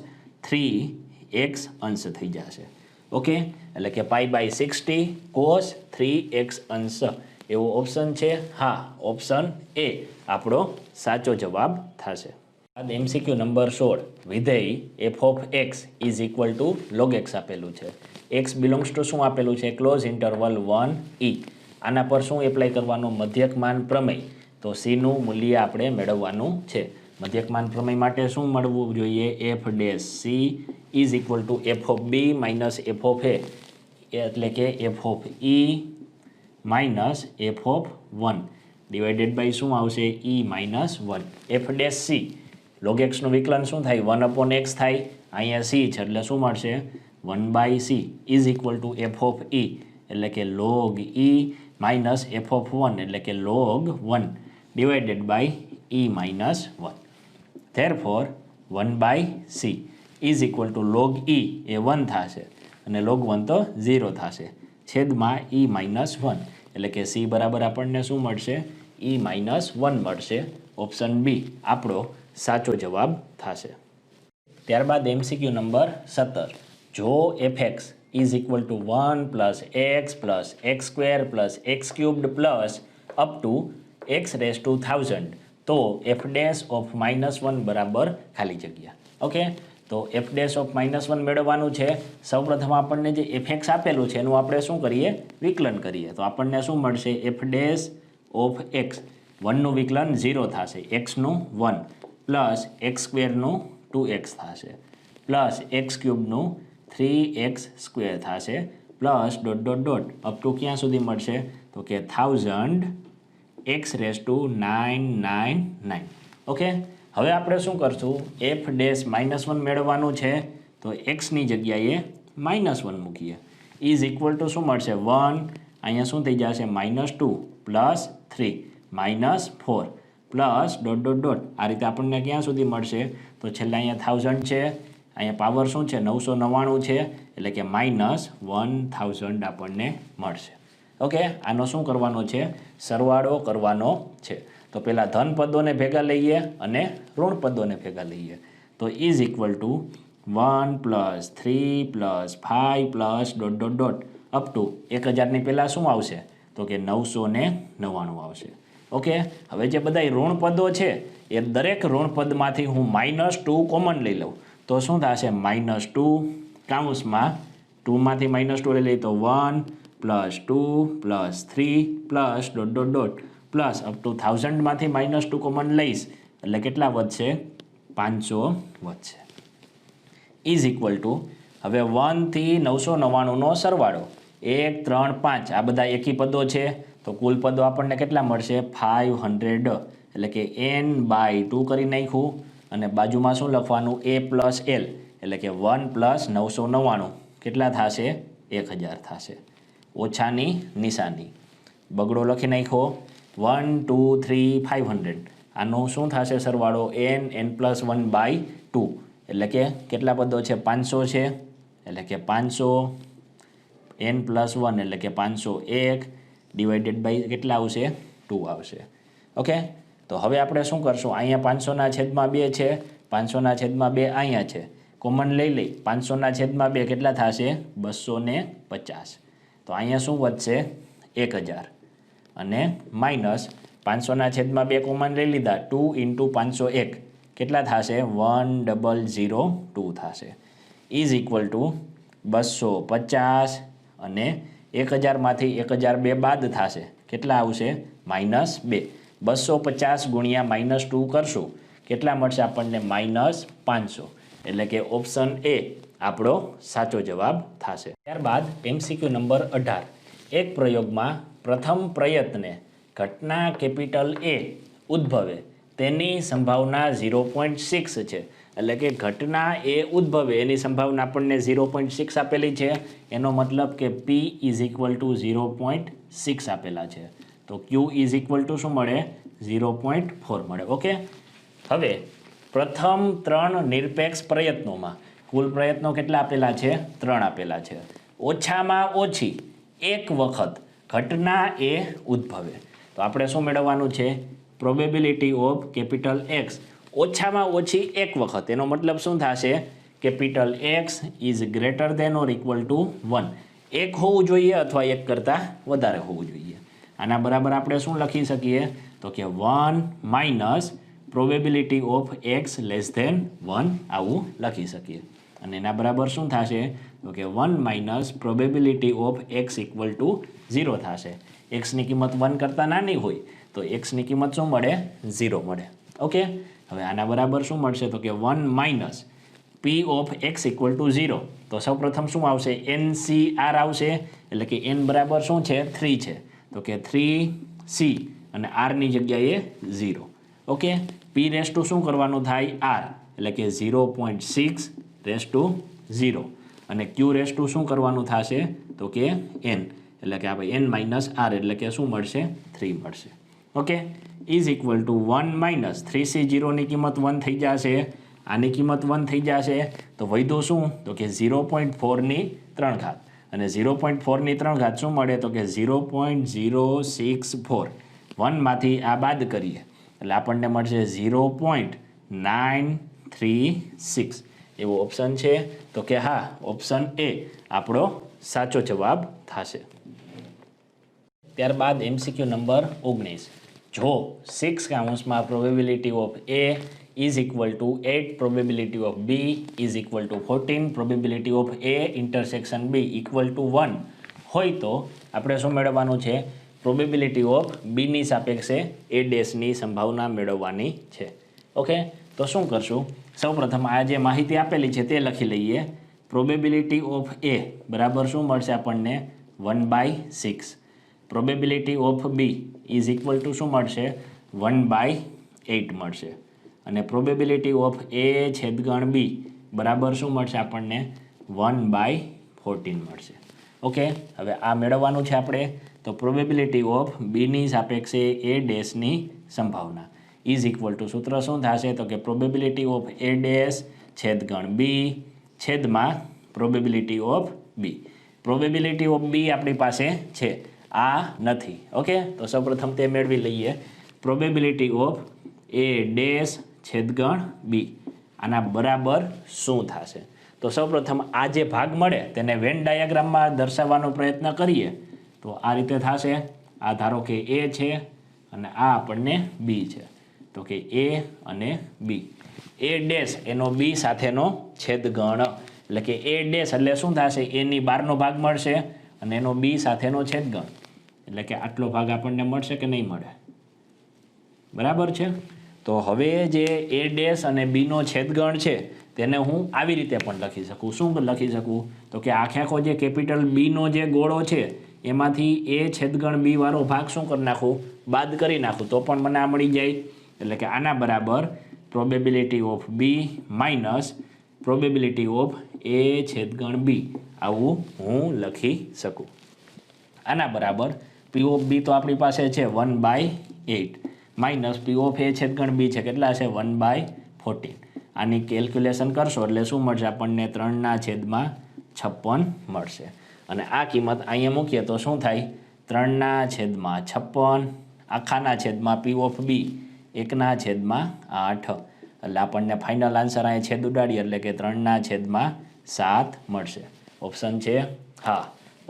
3x અંશ થઈ જશે. ઓકે, એટલે કે π/60 cos 3x અંશ એવો ઓપ્શન છે હા, ઓપ્શન એ આપણો સાચો જવાબ થશે. MCQ નંબર 16 વિધેય f(x) is equal to log x આપેલું છે. x બિલોંગ્સ ટુ શું આપેલું છે ક્લોઝ ઇન્ટરવલ 1e. આના પર શું એપ્લાય કરવાનું મધ્યકમાન પ્રમેય તો c નું મૂલ્ય આપણે મેળવવાનું છે. મધ્યકમાન પ્રમેય માટે શું મળવું જોઈએ f' c is equal to f(b) minus f(a) એટલે કે f(e) minus f(1) divided by શું આવશે e minus 1. f' c log x નું વિકલન શું થાય 1/x થાય અહીંયા c છે એટલે શું મળશે 1/c is equal to f(e) એટલે કે log e માઇનસ f(1) એટલે કે log 1 divided by e minus 1. Therefore 1/c is equal to log e એ 1 થશે અને લોગ 1 તો 0 થશે છેદમાં e માઇનસ 1 એટલે કે c બરાબર આપણને શું મળશે e માઇનસ 1 મળશે. ઓપ્શન બી આપણો સાચો જવાબ થશે. ત્યારબાદ MCQ નંબર 17. જો fx is equal to 1 plus x plus x square plus x cubed plus up two x raise to 1000 તો f ડેશ ઓફ -1 બરાબર ખાલી જગ્યા. ઓકે, તો f ડેશ ઓફ -1 મેળવવાનું છે. સૌપ્રથમ આપણને જે fx આપેલું છે એનું આપણે શું કરીએ વિકલન કરીએ. તો આપણને શું મળશે f ડેશ ઓફ x 1નું વિકલન 0 થશે, એક્સનું 1 પ્લસ એક્સ સ્ક્વેરનું 2x થશે પ્લસ એક્સ ક્યુબનું 3x સ્ક્વેર થશે plus dot dot dot up two ક્યાં સુધી મળશે તો કે 1000 એક્સ રેસ ટુ 999. ઓકે, હવે આપણે શું કરશું f ડેશ -1 મેળવવાનું છે તો એક્સની જગ્યાએ -1 મૂકીએ. ઇઝ ઇક્વલ ટુ શું મળશે 1 અહીંયા શું થઈ જશે -2 plus 3 -4 plus dot dot dot આ રીતે આપણને ક્યાં સુધી મળશે તો છેલ્લે અહીંયા 1000 છે, અહીંયા પાવર શું છે 999 છે એટલે કે -1000 આપણને મળશે. ઓકે, આનો શું કરવાનો છે સરવાળો કરવાનો છે. તો પહેલાં ધન પદોને ભેગા લઈએ અને ઋણ પદોને ભેગા લઈએ. તો is equal to 1 plus 3 plus 5 plus dot dot dot up to 1000ની પહેલાં શું આવશે તો કે 999 આવશે. ઓકે, હવે જે બધા ઋણ પદો છે એ દરેક ઋણ પદમાંથી હું -2 કોમન લઈ લઉં તો શું થશે -2 કાઉન્સમાં 2માંથી -2 લઈ લઈએ તો 1 plus 2 plus 3 plus dot dot dot plus up to 1000માંથી -2 કોમન લઈશ એટલે કેટલા વધશે 500 વધશે. ઇઝ ઇક્વલ ટુ હવે 1 થી 999નો સરવાળો 1 3 5 આ બધા એકી પદો છે તો કુલ પદો આપણને કેટલા મળશે 500 એટલે કે n/2 કરી નાખ્યું અને બાજુમાં શું લખવાનું a પ્લસ l એટલે કે 1 પ્લસ 999 કેટલા થશે 1000 થશે. ઓછાની નિશાની બગડો લખી નાખ્યો 1 2 3 500 આનો શું થશે સરવાળો n પ્લસ 1/2 એટલે કે કેટલા પદો છે 500 છે એટલે કે 500 n પ્લસ 1 એટલે કે 501 ડિવાઇડેડ બાય કેટલા આવશે 2 આવશે. ઓકે, તો હવે આપણે શું કરશું અહીંયા 500ના છેદમાં 2 છે, 500ના છેદમાં 2 અહીંયા છે, કોમન લઈ લઈ 500ના છેદમાં 2 કેટલા થશે 250. તો અહીંયા શું વધશે 1000 અને માઇનસ 500ના છેદમાં 2 કોમન લઈ લીધા 2 × 501 કેટલા થશે 1002 થશે. ઇઝ ઇક્વલ ટુ 250 અને 1000માંથી 1002 બાદ થશે કેટલા આવશે -2. 250 ગુણ્યા -2 કરશું કેટલા મળશે આપણને -500 એટલે કે ઓપ્શન એ આપણો સાચો જવાબ થશે. ત્યારબાદ MCQ નંબર 18. એક પ્રયોગમાં પ્રથમ પ્રયત્ને ઘટના કેપિટલ A ઉદ્ભવે તેની સંભાવના 0.6 છે. એટલે કે ઘટના એ ઉદ્ભવે એની સંભાવના આપણને 0.6 આપેલી છે. એનો મતલબ કે P ઇઝ ઇક્વલ ટુ 0.6 આપેલા છે તો Q ઇઝ ઇક્વલ ટુ શું મળે 0.4 મળે. ઓકે, હવે પ્રથમ 3 નિરપેક્ષ પ્રયત્નોમાં કુલ પ્રયત્નો કેટલા આપેલા છે 3 આપેલા છે. ઓછામાં ઓછી એક વખત ઘટના એ ઉદ્ભવે તો આપણે શું મેળવવાનું છે પ્રોબેબિલિટી ઓફ કેપિટલ X ઓછામાં ઓછી એક વખત. એનો મતલબ શું થશે capital X is greater than or equal to 1. એક હોવું જોઈએ અથવા એક કરતાં વધારે હોવું જોઈએ. આના બરાબર આપણે શું લખી શકીએ તો કે 1 minus probability of x less than 1 આવું લખી શકીએ. અને એના બરાબર શું થશે તો કે 1 minus probability of x equal to 0 થશે. એક્સની કિંમત 1 કરતાં નાની હોય તો એક્સની કિંમત શું મળે 0 મળે. ઓકે, હવે આના બરાબર શું મળશે તો કે 1 minus p of x equal to 0 તો સૌપ્રથમ શું આવશે NCR આવશે એટલે કે n બરાબર શું છે 3 છે તો કે 3c અને r ની જગ્યાએ 0. ઓકે, p રેસ ટુ શું કરવાનું થાય r એટલે કે 0.6 રેસ ટુ 0 અને q રેસ ટુ શું કરવાનું થશે તો કે n એટલે કે આપણે n માઇનસ r એટલે કે શું મળશે 3 મળશે. Okay, is equal to 1 minus 3C0ની કિંમત 1 થઈ જશે, આની કિંમત 1 થઈ જશે, તો વધ્યું શું? તો કે 0.4ની 3 ઘાત, અને 0.4ની 3 ઘાત શું મળે? તો કે 0.064. 1માંથી આ બાદ કરીએ એટલે આપણને મળશે 0.936. એવો ઓપ્શન છે? તો કે હા, ઓપ્શન એ આપણો સાચો જવાબ થશે. ત્યારબાદ MCQ નંબર 19. જો 6 કાઉન્સમાં probability of A is equal to 8 probability of B is equal to 14 probability of A intersection B equal to 1 હોય તો આપણે શું મેળવવાનું છે? પ્રોબેબિલિટી ઓફ બીની સાપેક્ષે A ડેશની સંભાવના મેળવવાની છે. ઓકે, તો શું કરશું? સૌપ્રથમ આ જે માહિતી આપેલી છે તે લખી લઈએ. પ્રોબેબિલિટી ઓફ A બરાબર શું મળશે આપણને? 1/6. Probability of B is equal to શું મળશે? 1/8 મળશે. અને પ્રોબેબિલિટી ઓફ A છેદગણ B બરાબર શું મળશે આપણને? 1/14 મળશે. ઓકે, હવે આ મેળવવાનું છે આપણે. તો પ્રોબેબિલિટી ઓફ બીની સાપેક્ષે A ડેશની સંભાવના ઇઝ ઇક્વલ ટુ સૂત્ર શું થશે? તો કે પ્રોબેબિલિટી ઓફ A ડેશ છેદગણ B છેદમાં probability of B. Probability of B આપણી પાસે છે, આ નથી. ઓકે, તો સૌપ્રથમ તે મેળવી લઈએ. પ્રોબેબિલિટી ઓફ A ડેશ છેદગણ B આના બરાબર શું થશે? તો સૌપ્રથમ આ જે ભાગ મળે તેને વેન ડાયાગ્રામમાં દર્શાવવાનો પ્રયત્ન કરીએ તો આ રીતે થશે. આ ધારો કે A છે અને આ આપણને B છે. તો કે A અને B. A ડેશ એનો B સાથેનો છેદગણ, એટલે કે A ડેશ એટલે શું થશે? એની બહારનો ભાગ મળશે અને એનો B સાથેનો છેદગણ, એટલે કે આટલો ભાગ આપણને મળશે કે નહીં મળે? બરાબર છે. તો હવે જે A ડેશ અને Bનો છેદગણ છે તેને હું આવી રીતે પણ લખી શકું. શું લખી શકું? તો કે આખો જે કેપિટલ Bનો જે ગોળો છે એમાંથી A છેદગણ B વાળો ભાગ શું કરી નાખું? બાદ કરી નાખું, તો પણ મને આ મળી જાય. એટલે કે આના બરાબર probability of B minus probability of A છેદગણ B આવું હું લખી શકું. આના બરાબર P ઓફ B તો આપણી પાસે છે 1/8 minus P of A છેદગણ B છે કેટલા છે? 1/14. આની કેલ્ક્યુલેશન કરશો એટલે શું મળશે આપણને? 3/56 મળશે. અને આ કિંમત અહીંયા મૂકીએ તો શું થાય? 3/56 આખાના છેદમાં P ઓફ B 1/8. એટલે આપણને ફાઇનલ આન્સર અહીંયા છેદ ઉડાડીએ એટલે કે 3/7 મળશે. ઓપ્શન છે હા,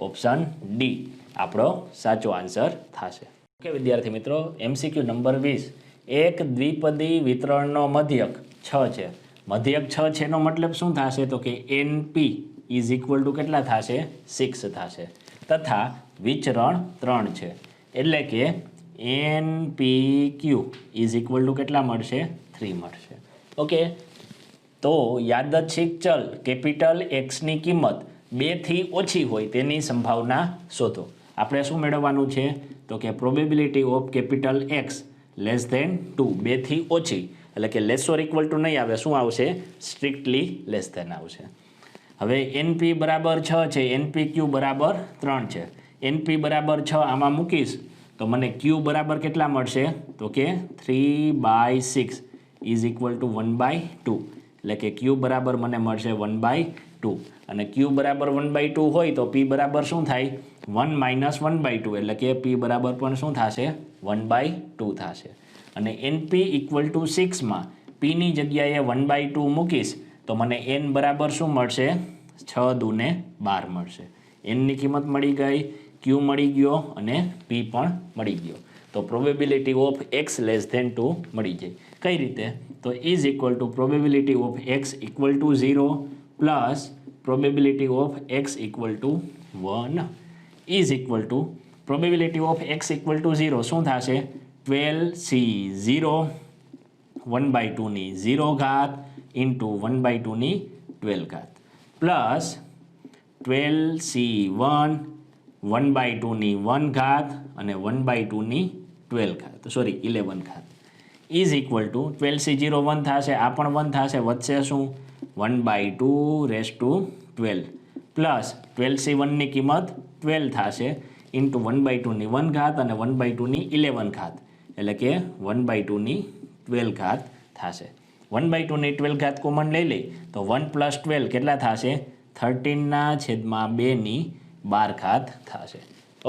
ઓપ્શન ડી આપણો સાચો આન્સર થશે. ઓકે વિદ્યાર્થી મિત્રો, MCQ નંબર 20. એક દ્વિપદી વિતરણનો મધ્યક 6 છે. મધ્યક 6 છે એનો મતલબ શું થશે? તો કે NP ઇઝ ઇક્વલ ટુ કેટલા થશે? 6 થશે. તથા વિચરણ 3 છે એટલે કે NPQ ઇઝ ઇક્વલ ટુ કેટલા મળશે? 3 મળશે. ઓકે, તો યાદચ્છિક ચલ કેપિટલ Xની કિંમત 2 થી ઓછી હોય તેની સંભાવના શોધો. આપણે શું મેળવવાનું છે? તો કે probability of capital X less than 2 2 થી ઓછી, એટલે કે લેસ ઓર ઇક્વલ ટુ નહીં આવે, શું આવશે? સ્ટ્રિક્ટલી લેસ ધેન આવશે. હવે NP બરાબર 6 છે, NPQ બરાબર 3 છે. NP બરાબર 6 આમાં મૂકીશ તો મને Q બરાબર કેટલા મળશે? તો કે 3/6 ઇઝ ઇક્વલ ટુ 1/2. એટલે કે Q બરાબર મને મળશે 1/2. અને Q બરાબર 1/2 હોય તો P બરાબર શું થાય? 1 - 1/2. એટલે કે P બરાબર પણ શું થશે? 1/2 થશે. અને NP ઇક્વલ ટુ 6માં Pની જગ્યાએ 1/2 મૂકીશ તો મને N બરાબર શું મળશે? 6 × 2 = 12 મળશે. Nની કિંમત મળી ગઈ, Q મળી ગયો અને P પણ મળી ગયો. તો probability of X less than 2 મળી જાય. કઈ રીતે? તો is equal to probability of X equal to 0 plus probability of X equal to 1 is equal to probability of X equal to 0 શું થશે? 12C0 1/2ની 0 ઘાત ઇન્ટુ 1/2ની 12 ઘાત પ્લસ 12C1 1/2ની 1 ઘાત અને 1/2ની 12 ઘાત 11 ઘાત ઇઝ ઇક્વલ ટુ 12C0 1 થશે, આ પણ 1 થશે, વધશે શું? 1/2 પ્લસ 12C1ની કિંમત 12 થશે ઇન્ટુ 1/2ની 1 ઘાત અને 1/2ની 11 ઘાત એટલે કે 1/2 12 ઘાત થશે. 1/2 12 ઘાત કોમન લઈ લઈ તો 1 + 12 કેટલા થશે? 13/2 12 ઘાત થશે.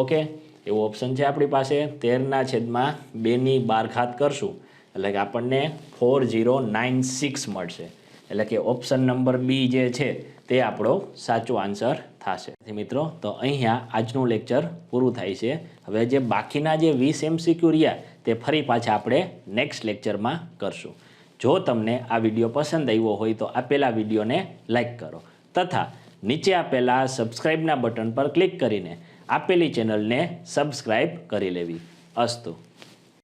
ઓકે, એવો ઓપ્શન છે આપણી પાસે. 13/2 12 ઘાત કરશું એટલે કે આપણને 4096 મળશે. એટલે કે ઓપ્શન નંબર બી જે છે તે આપણો સાચો આન્સર થશે. મિત્રો, તો અહીંયા આજનું લેક્ચર પૂરું થાય છે. હવે જે બાકીના જે 20 MCQ રહ્યા તે ફરી પાછા આપણે નેક્સ્ટ લેક્ચરમાં કરશું. જો તમને આ વિડીયો પસંદ આવ્યો હોય તો આપેલા વિડીયોને લાઈક કરો તથા નીચે આપેલા સબસ્ક્રાઈબના બટન પર ક્લિક કરીને આપેલી ચેનલને સબસ્ક્રાઈબ કરી લેવી. અસ્તુ.